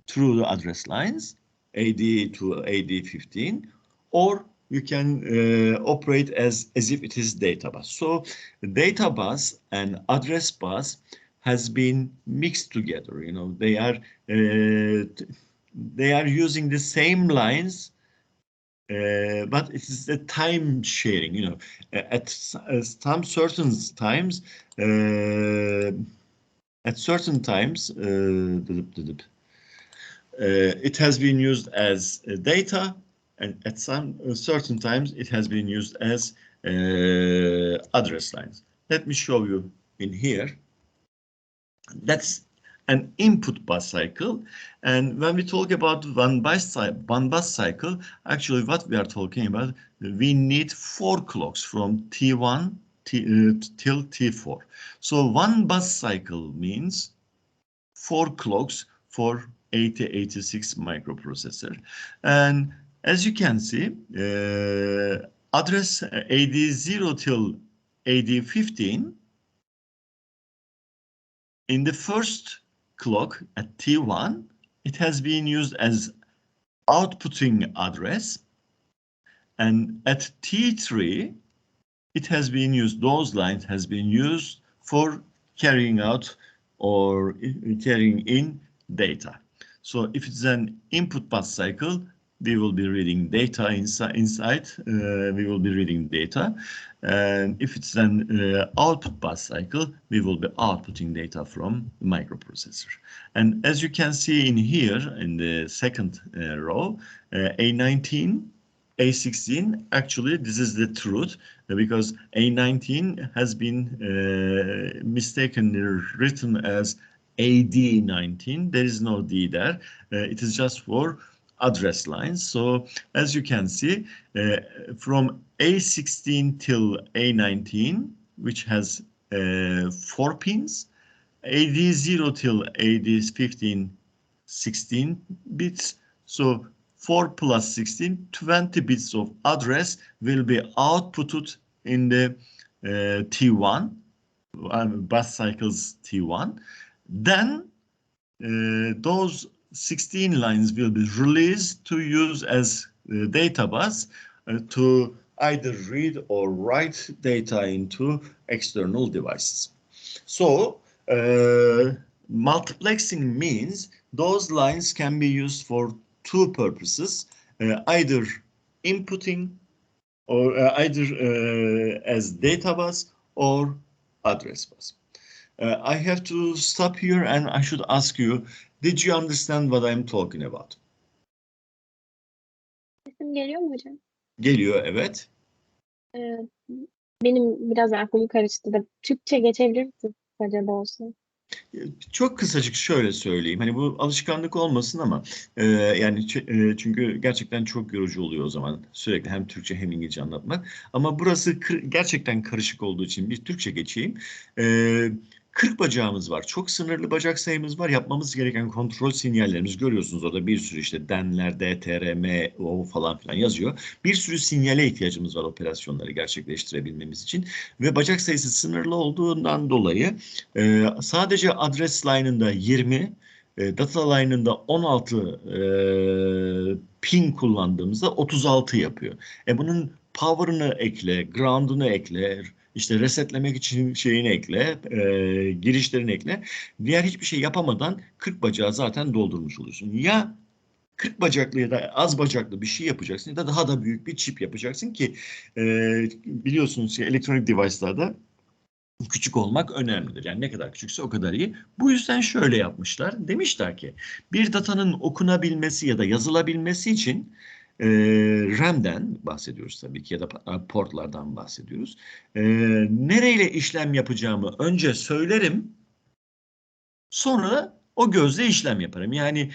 through the address lines, AD to AD15, or you can operate as if it is data bus. So the data bus and address bus has been mixed together. You know, they are using the same lines, but it is a time sharing. You know, at some certain times, it has been used as data, and at some certain times it has been used as address lines. Let me show you in here. That's an input bus cycle, and when we talk about one bus cycle, actually what we are talking about, we need 4 clocks from T1 till T4. So one bus cycle means 4 clocks for 8086 microprocessor. And as you can see, address AD0 till AD15, in the first clock at T1, it has been used as outputting address, and at T3, it has been used, those lines has been used for carrying out or carrying in data. So if it's an input bus cycle, we will be reading data inside, we will be reading data. And if it's an output bus cycle, we will be outputting data from the microprocessor. And as you can see in here, in the second row, A19, A16, actually this is the truth, because A19 has been mistakenly written as AD19. There is no D there. It is just for address lines. So as you can see, from A16 till A19, which has 4 pins, AD0 till AD15, 16 bits. So 4 plus 16, 20 bits of address will be outputted in the T1, bus cycles T1. Then those 16 lines will be released to use as data bus to either read or write data into external devices. So multiplexing means those lines can be used for 2 purposes, either inputting or either as data bus or address bus. I have to stop here and I should ask you, did you understand what I'm talking about? Sesim geliyor mu hocam? Geliyor, evet. Benim biraz aklım karıştı da. Türkçe geçebilir misin acaba olsun? Çok kısacık şöyle söyleyeyim. Hani bu alışkanlık olmasın ama yani çünkü gerçekten çok yorucu oluyor o zaman. Sürekli hem Türkçe hem İngilizce anlatmak. Ama burası gerçekten karışık olduğu için bir Türkçe geçeyim. 40 bacağımız var. Çok sınırlı bacak sayımız var. Yapmamız gereken kontrol sinyallerimiz, görüyorsunuz orada bir sürü işte denler, DTR, MO falan filan yazıyor. Bir sürü sinyale ihtiyacımız var operasyonları gerçekleştirebilmemiz için. Ve bacak sayısı sınırlı olduğundan dolayı sadece adres line'ında 20, data line'ında 16 pin kullandığımızda 36 yapıyor. Bunun power'ını ekle, ground'unu ekle, işte resetlemek için şeyini ekle, girişlerini ekle. Diğer hiçbir şey yapamadan 40 bacağı zaten doldurmuş oluyorsun. Ya 40 bacaklı ya da az bacaklı bir şey yapacaksın ya da daha da büyük bir çip yapacaksın ki biliyorsunuz elektronik device'larda küçük olmak önemlidir. Yani ne kadar küçükse o kadar iyi. Bu yüzden şöyle yapmışlar. Demişler ki bir datanın okunabilmesi ya da yazılabilmesi için RAM'den bahsediyoruz tabii ki ya da portlardan bahsediyoruz. Nereyle işlem yapacağımı önce söylerim. Sonra o gözle işlem yaparım. Yani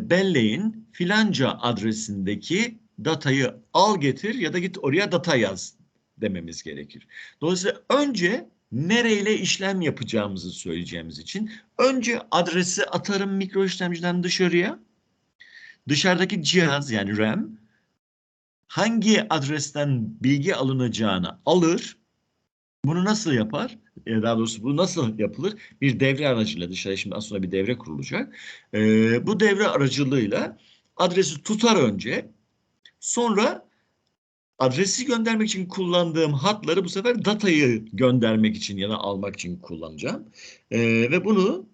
belleğin filanca adresindeki datayı al getir ya da git oraya data yaz dememiz gerekir. Dolayısıyla önce nereyle işlem yapacağımızı söyleyeceğimiz için önce adresi atarım mikro işlemciden dışarıya. Dışarıdaki cihaz yani RAM hangi adresten bilgi alınacağını alır. Bunu nasıl yapar? Daha doğrusu bu nasıl yapılır? Bir devre aracıyla dışarıya şimdi az sonra bir devre kurulacak. Bu devre aracılığıyla adresi tutar önce. Sonra adresi göndermek için kullandığım hatları bu sefer datayı göndermek için ya da almak için kullanacağım. Ve bunu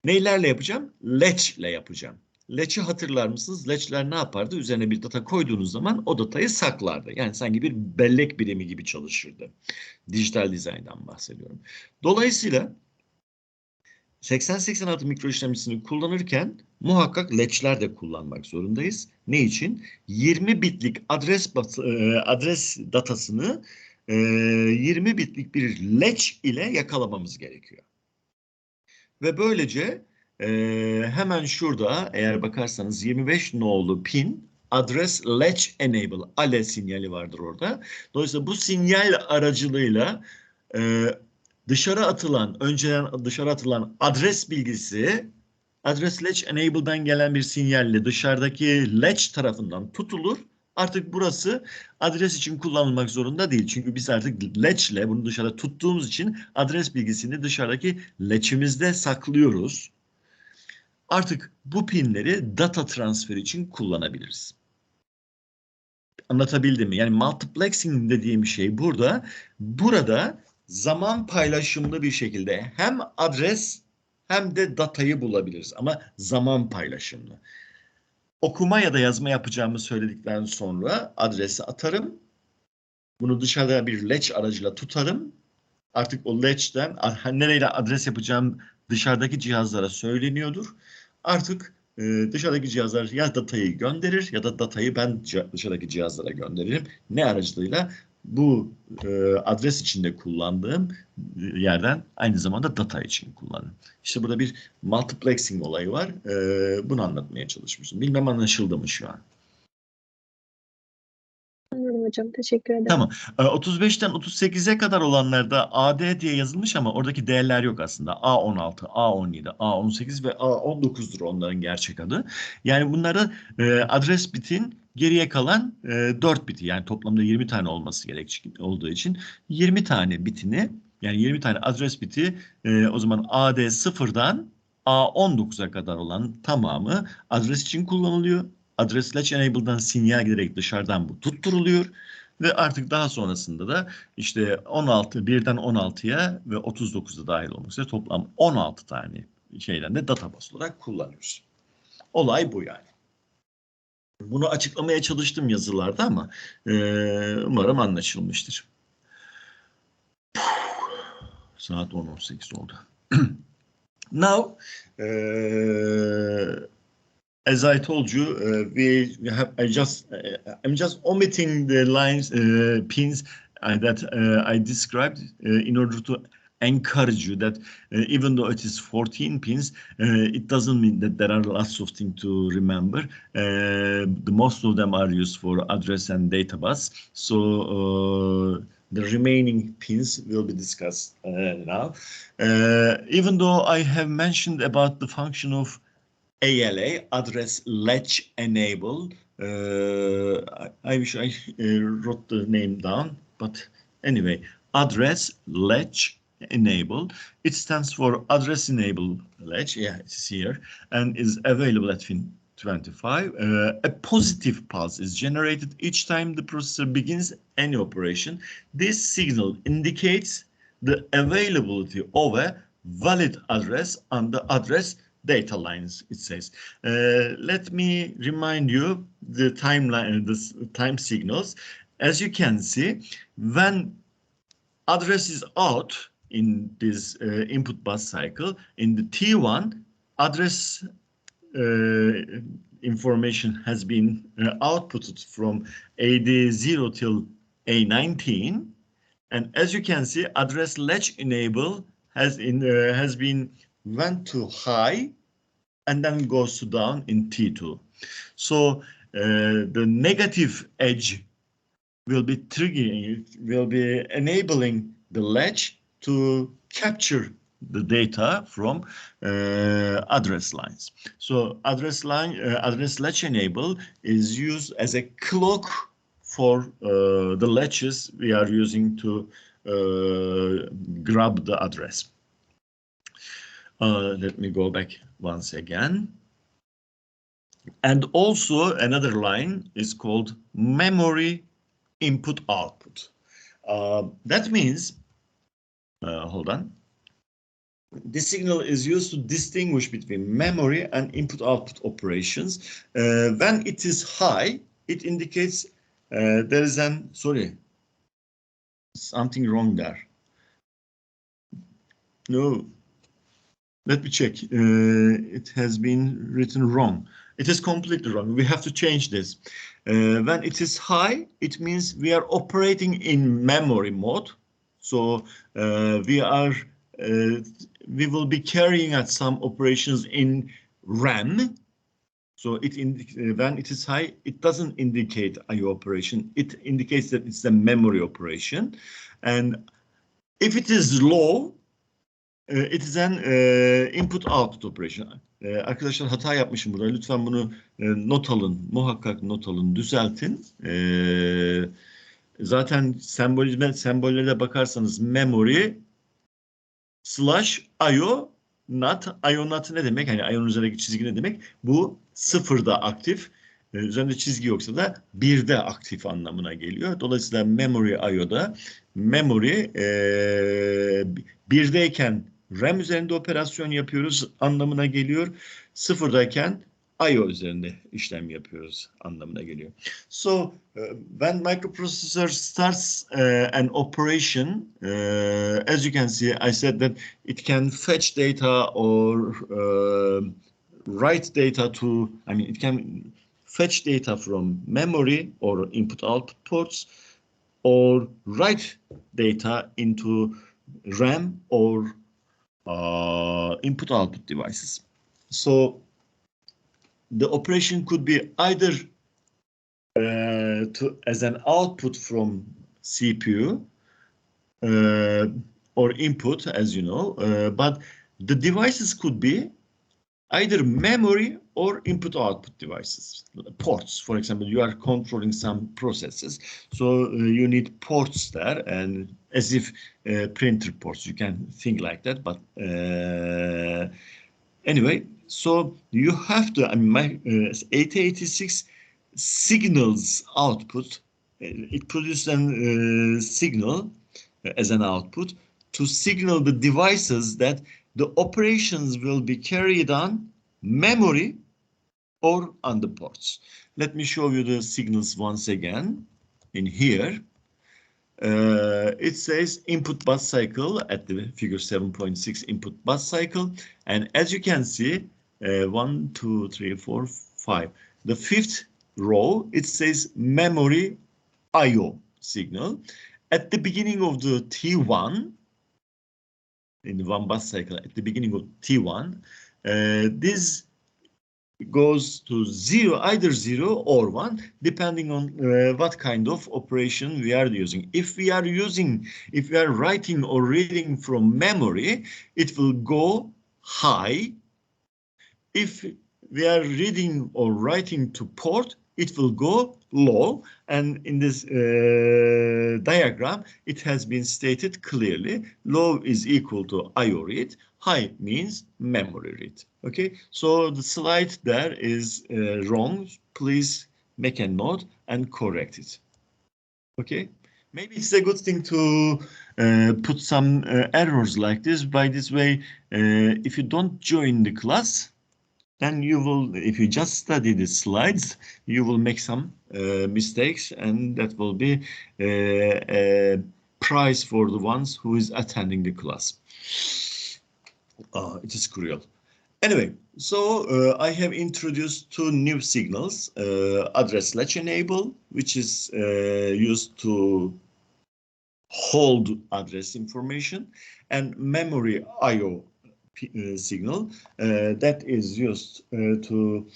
neylerle yapacağım? Latch ile yapacağım. Latch'i hatırlar mısınız? Latch'ler ne yapardı? Üzerine bir data koyduğunuz zaman o datayı saklardı. Yani sanki bir bellek birimi gibi çalışırdı. Dijital dizayndan bahsediyorum. Dolayısıyla 8086 mikro işlemcisini kullanırken muhakkak latch'ler de kullanmak zorundayız. Ne için? 20 bitlik adres datasını 20 bitlik bir latch ile yakalamamız gerekiyor. Ve böylece hemen şurada eğer bakarsanız 25 nolu pin adres latch enable ALE sinyali vardır orada. Dolayısıyla bu sinyal aracılığıyla dışarı atılan, önceden dışarı atılan adres bilgisi adres latch enable'dan gelen bir sinyalle dışarıdaki latch tarafından tutulur. Artık burası adres için kullanılmak zorunda değil. Çünkü biz artık latch ile bunu dışarıda tuttuğumuz için adres bilgisini dışarıdaki latch'imizde saklıyoruz. Artık bu pinleri data transferi için kullanabiliriz. Anlatabildim mi? Yani multiplexing dediğim şey burada zaman paylaşımlı bir şekilde hem adres hem de datayı bulabiliriz ama zaman paylaşımlı. Okuma ya da yazma yapacağımı söyledikten sonra adresi atarım. Bunu dışarıda bir latch aracıyla tutarım. Artık o latch'ten nereyle adres yapacağım dışarıdaki cihazlara söyleniyordur. Artık dışarıdaki cihazlar ya datayı gönderir ya da datayı ben dışarıdaki cihazlara gönderirim. Ne aracılığıyla? Bu adres içinde kullandığım yerden aynı zamanda data için kullanırım. İşte burada bir multiplexing olayı var. Bunu anlatmaya çalışmıştım. Bilmem anlaşıldı mı şu an? Anladım hocam. Teşekkür ederim. Tamam. 35'ten 38'e kadar olanlarda AD diye yazılmış ama oradaki değerler yok aslında. A16, A17, A18 ve A19'dur onların gerçek adı. Yani bunlarda adres bitin geriye kalan 4 biti. Yani toplamda 20 tane olması olduğu için 20 tane bitini yani 20 tane adres biti o zaman AD 0'dan A19'a kadar olan tamamı adres için kullanılıyor. Adres latch enable'dan sinyal giderek dışarıdan bu tutturuluyor. Ve artık daha sonrasında da işte 16, birden 16'ya ve 39'da dahil olmak üzere toplam 16 tane şeyden de database olarak kullanıyoruz. Olay bu yani. Bunu açıklamaya çalıştım yazılarda ama umarım anlaşılmıştır. Saat 10:18 oldu. Now, as I told you, I'm just omitting the lines, pins that I described in order to encourage you that even though it is 14 pins, it doesn't mean that there are lots of things to remember. Most of them are used for address and data bus. So the remaining pins will be discussed now. Even though I have mentioned about the function of ALA, address latch enable. I wish I wrote the name down, but anyway, address latch enable. It stands for address enable latch. Yeah, it's here and is available at pin 25. A positive pulse is generated each time the processor begins any operation. This signal indicates the availability of a valid address on the address data lines, it says. Let me remind you the timeline, the time signals. As you can see, when address is out in this input bus cycle, in the T1, address information has been outputted from AD0 till A19. And as you can see, address latch enable has been went to high and then goes to down in T2. So the negative edge will be triggering, will be enabling the latch to capture the data from address lines. So address latch enable is used as a clock for the latches we are using to grab the address. Let me go back once again. And also another line is called memory input output. That means, hold on. This signal is used to distinguish between memory and input output operations. When it is high, it indicates there is something wrong there. No, let me check. It has been written wrong. It is completely wrong. We have to change this. When it is high, it means we are operating in memory mode. So we will be carrying out some operations in RAM. So when it is high, it doesn't indicate I/O operation. It indicates that it's a memory operation. And if it is low, it is an input-output operation. Arkadaşlar hata yapmışım burada. Lütfen bunu not alın. Muhakkak not alın. Düzeltin. Zaten sembollere bakarsanız memory /IO not. IO not ne demek? Hani IO'nun üzerindeki çizgi ne demek? Bu sıfırda aktif. Üzerinde çizgi yoksa da birde aktif anlamına geliyor. Dolayısıyla memory IO'da memory birdeyken RAM üzerinde operasyon yapıyoruz anlamına geliyor. Sıfırdayken I/O üzerinde işlem yapıyoruz anlamına geliyor. So when microprocessor starts an operation, as you can see, I said that it can fetch data or write data to, it can fetch data from memory or input-output ports, or write data into RAM or input-output devices. So the operation could be either as an output from CPU or input, as you know, but the devices could be either memory or input-output devices, ports. For example, you are controlling some processes, so you need ports there, and as if printer ports, you can think like that. But anyway, so you have to, my 8086 signals output, it produces a signal as an output to signal the devices that the operations will be carried on memory or on the ports. Let me show you the signals once again. In here, it says input bus cycle at the figure 7.6 input bus cycle. And as you can see, 1, 2, 3, 4, 5. The fifth row, it says memory I/O signal. At the beginning of the T1, in the one bus cycle, at the beginning of T1, this goes to either 0 or 1, depending on what kind of operation we are using. If we are writing or reading from memory, it will go high. If we are reading or writing to port, it will go low. And in this diagram, it has been stated clearly. Low is equal to I/O read. High means memory read. Okay, so the slide there is wrong. Please make a note and correct it. Okay, maybe it's a good thing to put some errors like this. By this way, if you don't join the class, then you will, if you just study the slides, you will make some mistakes, and that will be a prize for the ones who is attending the class. It is cruel. Anyway, so I have introduced two new signals, address latch enable, which is used to hold address information, and memory I/O signal that is used to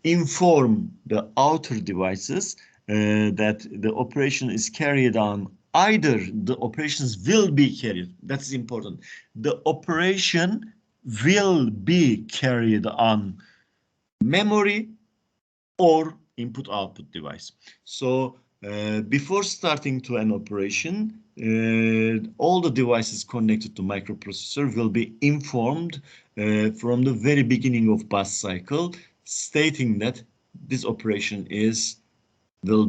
inform the outer devices that the operation is carried on. Either the operations will be carried, that's important. The operation will be carried on memory or input-output device. So before starting to an operation, all the devices connected to microprocessor will be informed from the very beginning of bus cycle, stating that this operation will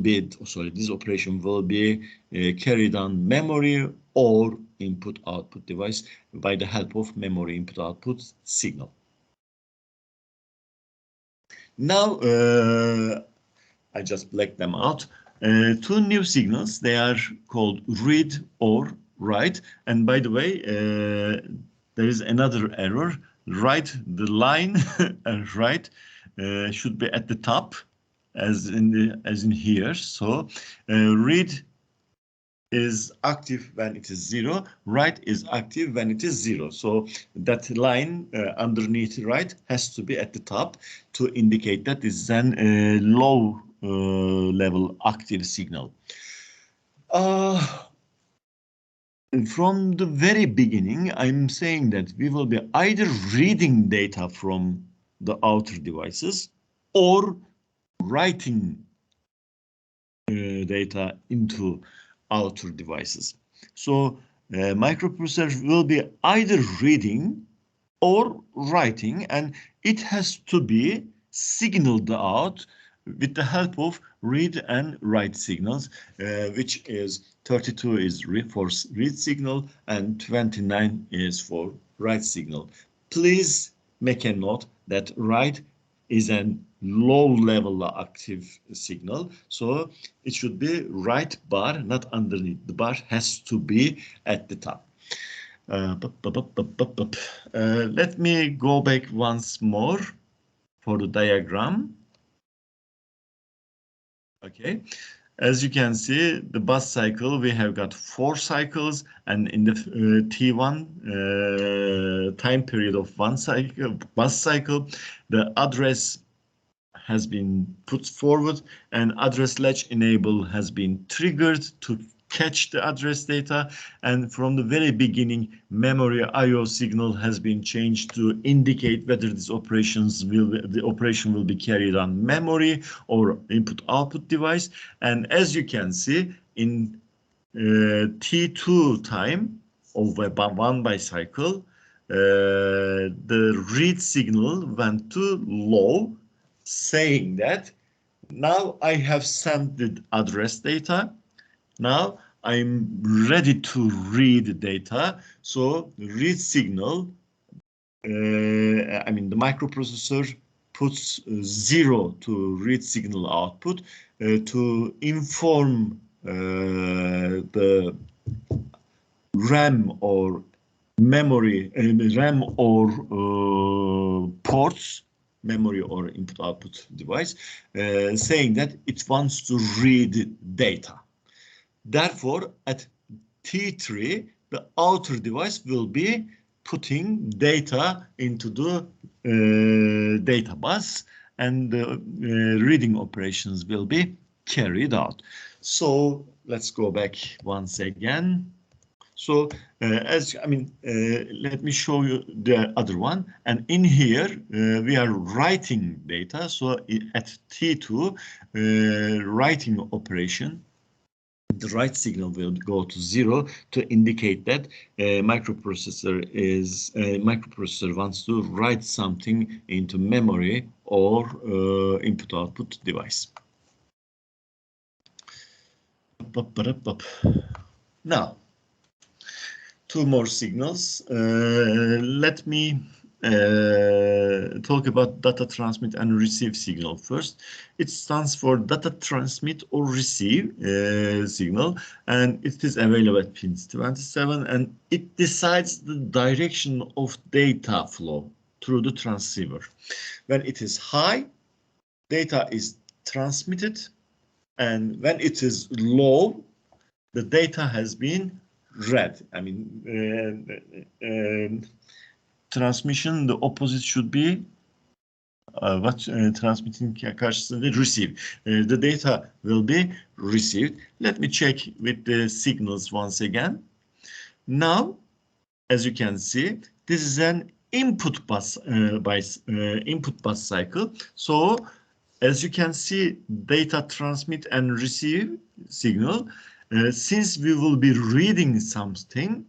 be carried on memory or input-output device by the help of memory input-output signal. Now, I just blacked them out. Two new signals, they are called read or write. And by the way, there is another error. Write, the line write should be at the top, as in here. So read is active when it is 0, write is active when it is 0. So that line underneath write has to be at the top to indicate that this is an low level active signal. From the very beginning, I'm saying that we will be either reading data from the outer devices or writing data into outer devices. So microprocessor will be either reading or writing, and it has to be signaled out with the help of read and write signals, which is 32 is for read signal and 29 is for write signal. Please make a note that write is an low level active signal, so it should be right bar, not underneath. The bar has to be at the top. Let me go back once more for the diagram. Okay, as you can see, the bus cycle, we have got 4 cycles, and in the T1 time period of one cycle, bus cycle, the address has been put forward and address latch enable has been triggered to catch the address data, and from the very beginning memory IO signal has been changed to indicate whether the operation will be carried on memory or input output device. And as you can see, in T2 time of one bicycle, the read signal went to low, saying that now I have sent the address data. Now I'm ready to read the data. So read signal, the microprocessor puts 0 to read signal output to inform the RAM or memory, RAM or ports, memory or input output device, saying that it wants to read data. Therefore, at T3, the outer device will be putting data into the data bus, and the reading operations will be carried out. So let's go back once again. So let me show you the other one. And in here, we are writing data. So at T2, writing operation, the write signal will go to 0 to indicate that microprocessor wants to write something into memory or input-output device. Now, 2 more signals. Let me talk about data transmit and receive signal first. It stands for data transmit or receive signal, and it is available at pins 27, and it decides the direction of data flow through the transceiver. When it is high, data is transmitted, and when it is low, the data has been read. Transmission, the opposite should be transmitting karşısında receive. The data will be received. Let me check with the signals once again. Now, as you can see, this is an input bus cycle. So, as you can see, data transmit and receive signal. Since we will be reading something,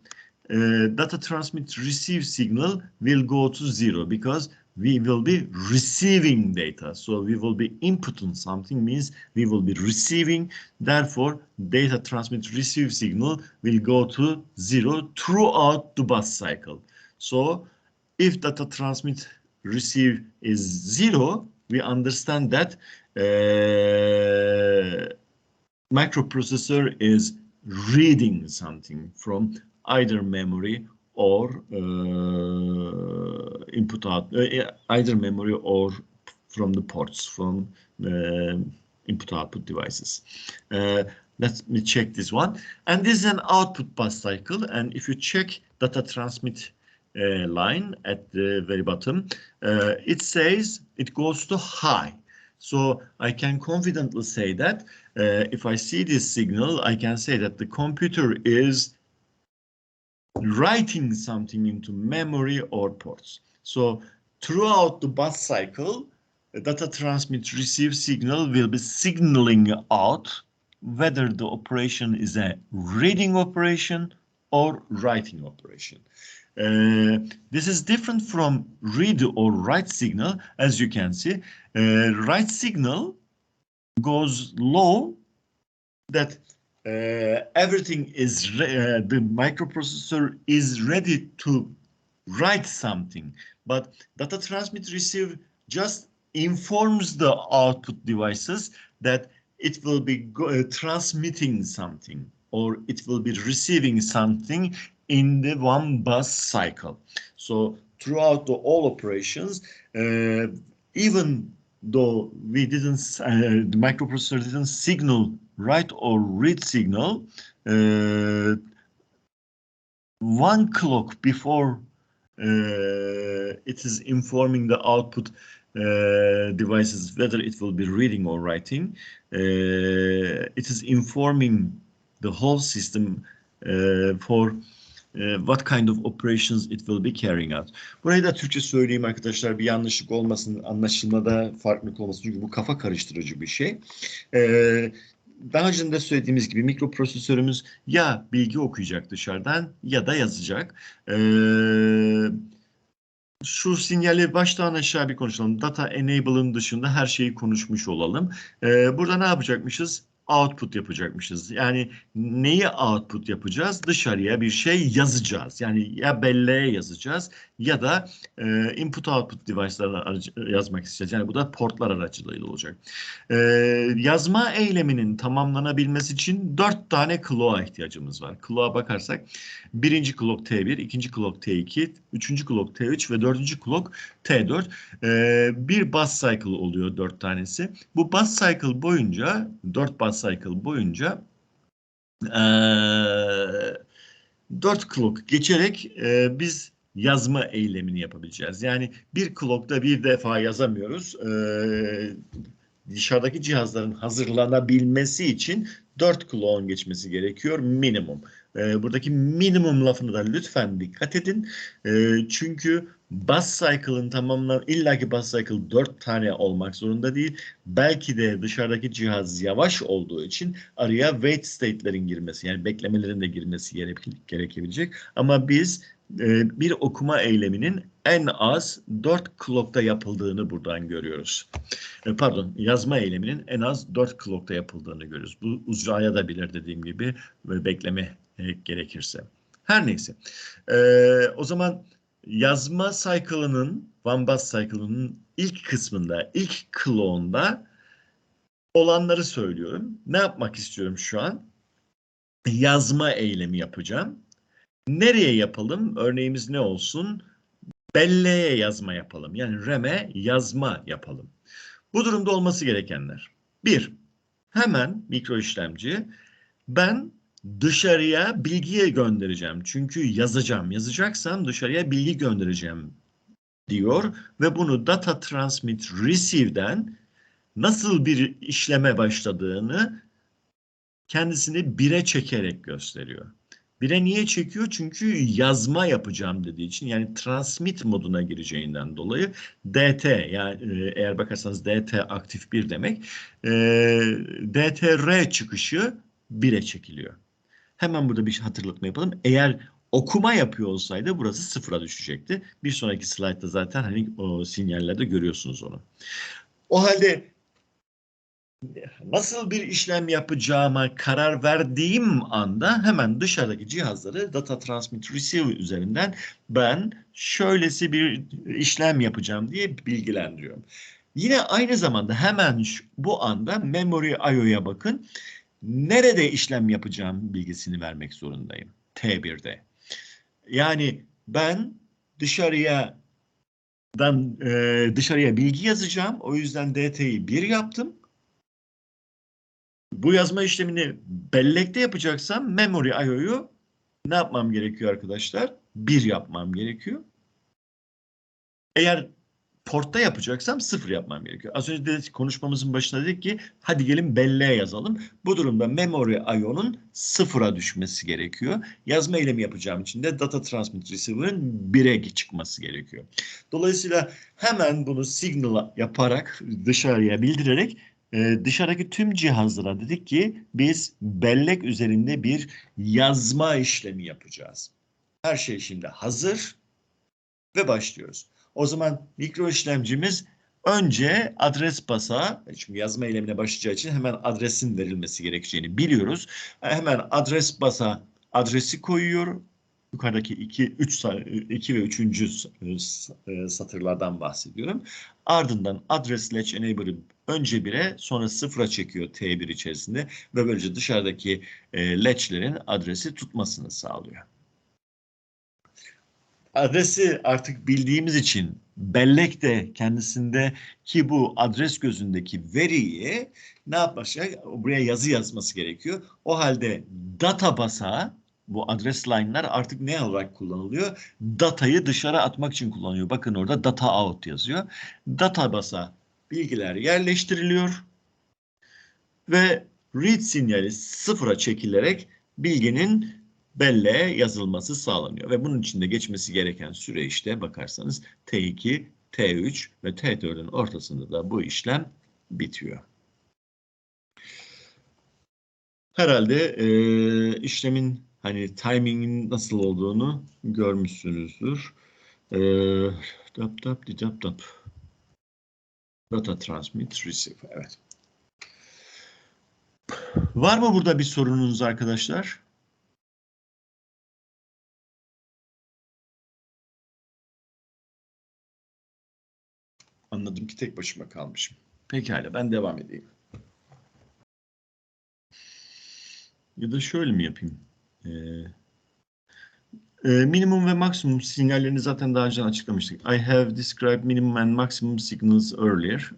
data transmit receive signal will go to 0 because we will be receiving data. So we will be inputting something means we will be receiving. Therefore, data transmit receive signal will go to 0 throughout the bus cycle. So if data transmit receive is 0, we understand that microprocessor is reading something from either memory or input out, either memory or from the ports, from input output devices. Let me check this one. And this is an output bus cycle. And if you check data transmit line at the very bottom, it says it goes to high. So I can confidently say that if I see this signal, I can say that the computer is writing something into memory or ports. So throughout the bus cycle, the data transmit receive signal will be signaling out whether the operation is a reading operation or writing operation. This is different from read or write signal. As you can see, write signal goes low, that everything is the microprocessor is ready to write something, but data transmit receive just informs the output devices that it will be transmitting something or it will be receiving something in the one bus cycle. So throughout the all operations, even though we didn't, the microprocessor didn't signal write or read signal, 1 clock before it is informing the output devices whether it will be reading or writing. It is informing the whole system for what kind of operations it will be carrying out. Burayı da Türkçe söyleyeyim arkadaşlar, bir yanlışlık olmasın, anlaşılmada farklılık olmasın çünkü bu kafa karıştırıcı bir şey. Daha önce de söylediğimiz gibi mikroprosesörümüz ya bilgi okuyacak dışarıdan ya da yazacak. Şu sinyali baştan aşağı bir konuşalım. Data enable'ın dışında her şeyi konuşmuş olalım. Burada ne yapacakmışız? Output yapacakmışız. Yani neyi output yapacağız? Dışarıya bir şey yazacağız. Yani ya belleğe yazacağız ya da input output device'larına yazmak isteyeceğiz. Yani bu da portlar aracılığıyla olacak. Yazma eyleminin tamamlanabilmesi için 4 tane clock'a ihtiyacımız var. Clock'a bakarsak birinci clock T1, ikinci clock T2, üçüncü clock T3 ve dördüncü clock T4. Bir bus cycle oluyor 4 tanesi. Bu bus cycle boyunca, 4 bus cycle boyunca 4 clock geçerek biz yazma eylemini yapabileceğiz. Yani bir clock'ta bir defa yazamıyoruz. Dışarıdaki cihazların hazırlanabilmesi için 4 clock'un geçmesi gerekiyor minimum. Buradaki minimum lafını da lütfen dikkat edin. Çünkü bus cycle'ın illaki bus cycle 4 tane olmak zorunda değil. Belki de dışarıdaki cihaz yavaş olduğu için araya wait state'lerin girmesi, yani beklemelerin de girmesi gerekebilecek. Ama biz bir okuma eyleminin en az 4 clock'ta yapıldığını buradan görüyoruz. Pardon, yazma eyleminin en az 4 clock'ta yapıldığını görüyoruz. Bu uzaya da bilir dediğim gibi bekleme gerekirse. Her neyse. O zaman yazma cycle'ının, one bus cycle'ının ilk kısmında, ilk clock'unda olanları söylüyorum. Ne yapmak istiyorum şu an? Yazma eylemi yapacağım. Nereye yapalım? Örneğimiz ne olsun? Belleğe yazma yapalım. Yani RAM'e yazma yapalım. Bu durumda olması gerekenler. 1. Hemen mikro işlemci ben dışarıya bilgiye göndereceğim. Çünkü yazacağım. Yazacaksam dışarıya bilgi göndereceğim diyor ve bunu data transmit receive'den nasıl bir işleme başladığını kendisini 1'e çekerek gösteriyor. 1'e niye çekiyor? Çünkü yazma yapacağım dediği için, yani transmit moduna gireceğinden dolayı DT, yani eğer bakarsanız DT aktif 1 demek. DTR çıkışı 1'e çekiliyor. Hemen burada bir hatırlatma yapalım. Eğer okuma yapıyor olsaydı burası 0'a düşecekti. Bir sonraki slaytta zaten hani o sinyallerde görüyorsunuz onu. O halde nasıl bir işlem yapacağıma karar verdiğim anda hemen dışarıdaki cihazları data transmit receive üzerinden ben şöylesi bir işlem yapacağım diye bilgilendiriyorum. Yine aynı zamanda hemen bu anda memory IO'ya bakın. Nerede işlem yapacağım bilgisini vermek zorundayım. T1'de. Yani ben dışarıya bilgi yazacağım. O yüzden DT'yi 1 yaptım. Bu yazma işlemini bellekte yapacaksam memory IO'yu ne yapmam gerekiyor arkadaşlar? 1 yapmam gerekiyor. Eğer portta yapacaksam 0 yapmam gerekiyor. Az önce de konuşmamızın başında dedik ki hadi gelin belleğe yazalım. Bu durumda memory IO'nun 0'a düşmesi gerekiyor. Yazma eylemi yapacağım için de data transmit receiver'ın 1'e çıkması gerekiyor. Dolayısıyla hemen bunu signal yaparak dışarıya bildirerek dışarıdaki tüm cihazlara dedik ki biz bellek üzerinde bir yazma işlemi yapacağız. Her şey şimdi hazır ve başlıyoruz. O zaman mikro işlemcimiz önce adres basağı, çünkü yazma eylemine başlayacağı için hemen adresin verilmesi gerekeceğini biliyoruz. Hemen adres basağı adresi koyuyor. Yukarıdaki 2 ve 3. Satırlardan bahsediyorum. Ardından adres latch enable'ı önce 1'e sonra 0'a çekiyor T1 içerisinde ve böylece dışarıdaki latch'lerin adresi tutmasını sağlıyor. Adresi artık bildiğimiz için bellek de kendisindeki bu adres gözündeki veriyi ne yapacak? Buraya yazı yazması gerekiyor. O halde data basağı, bu adres line'lar artık ne olarak kullanılıyor? Datayı dışarı atmak için kullanılıyor. Bakın orada data out yazıyor. Data basağı bilgiler yerleştiriliyor ve read sinyali 0'a çekilerek bilginin belleğe yazılması sağlanıyor. Ve bunun içinde geçmesi gereken süre işte bakarsanız T2, T3 ve T4'ün ortasında da bu işlem bitiyor. Herhalde işlemin hani timing'in nasıl olduğunu görmüşsünüzdür. Data transmit receive. Evet. Var mı burada bir sorununuz arkadaşlar? Anladım ki tek başıma kalmışım. Pekala ben devam edeyim. Ya da şöyle mi yapayım? Minimum ve maksimum sinyallerini zaten daha önce açıklamıştık. I have described minimum and maximum signals earlier.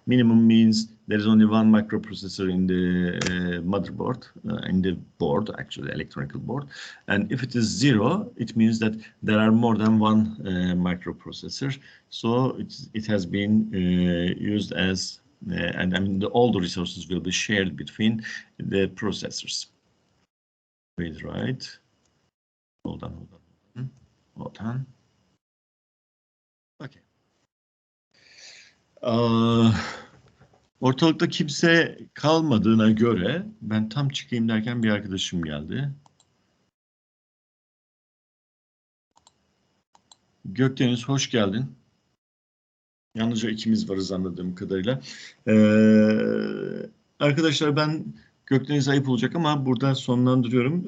Minimum means there is only one microprocessor in the motherboard, in the board, actually electronic board. And if it is 0, it means that there are more than one microprocessor. So it has been used as, and I mean all the resources will be shared between the processors. Read right. Hold on. Okay. Ortalıkta kimse kalmadığına göre ben tam çıkayım derken bir arkadaşım geldi. Gökdeniz hoş geldin. Yalnızca ikimiz varız anladığım kadarıyla. Arkadaşlar ben Gökdeniz ayıp olacak ama burada sonlandırıyorum.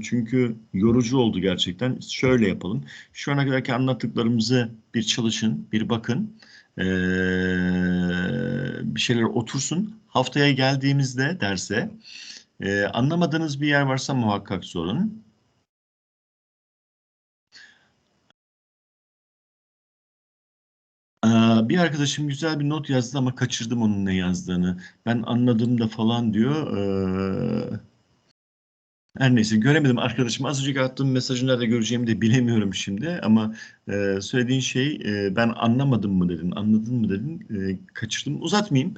Çünkü yorucu oldu gerçekten. Şöyle yapalım. Şu ana kadarki anlattıklarımızı bir çalışın, bir bakın. Bir şeyler otursun. Haftaya geldiğimizde derse anlamadığınız bir yer varsa muhakkak sorun. Bir arkadaşım güzel bir not yazdı ama kaçırdım onun ne yazdığını. Ben anladım da falan diyor. Her neyse göremedim arkadaşım. Az önce attığım mesajı nerede göreceğimi de bilemiyorum şimdi. Ama söylediğin şey ben anlamadım mı dedin, anladın mı dedin. Kaçırdım. Uzatmayayım.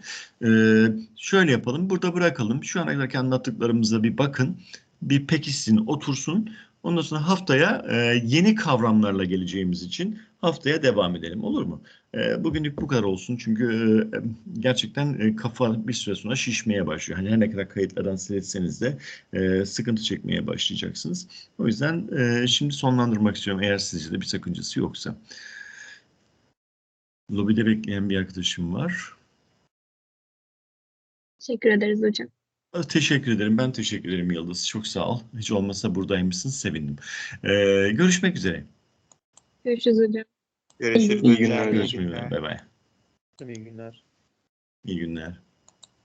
Şöyle yapalım. Burada bırakalım. Şu ana kadar anlattıklarımıza bir bakın. Bir pekişsin, otursun. Ondan sonra haftaya yeni kavramlarla geleceğimiz için Haftaya devam edelim, olur mu? Bugünlük bu kadar olsun çünkü gerçekten kafa bir süre sonra şişmeye başlıyor. Hani her ne kadar kayıtlardan siletseniz de sıkıntı çekmeye başlayacaksınız. O yüzden şimdi sonlandırmak istiyorum eğer sizce de bir sakıncası yoksa. Lobide bekleyen bir arkadaşım var. Teşekkür ederiz hocam. Teşekkür ederim. Ben teşekkür ederim Yıldız. Çok sağ ol. Hiç olmazsa buradaymışsın. Sevindim. Görüşmek üzere. Görüşürüz hocam. Görüşürüz İyi hocam. günler. Görüşmek üzere. Bay bay. İyi günler. İyi günler.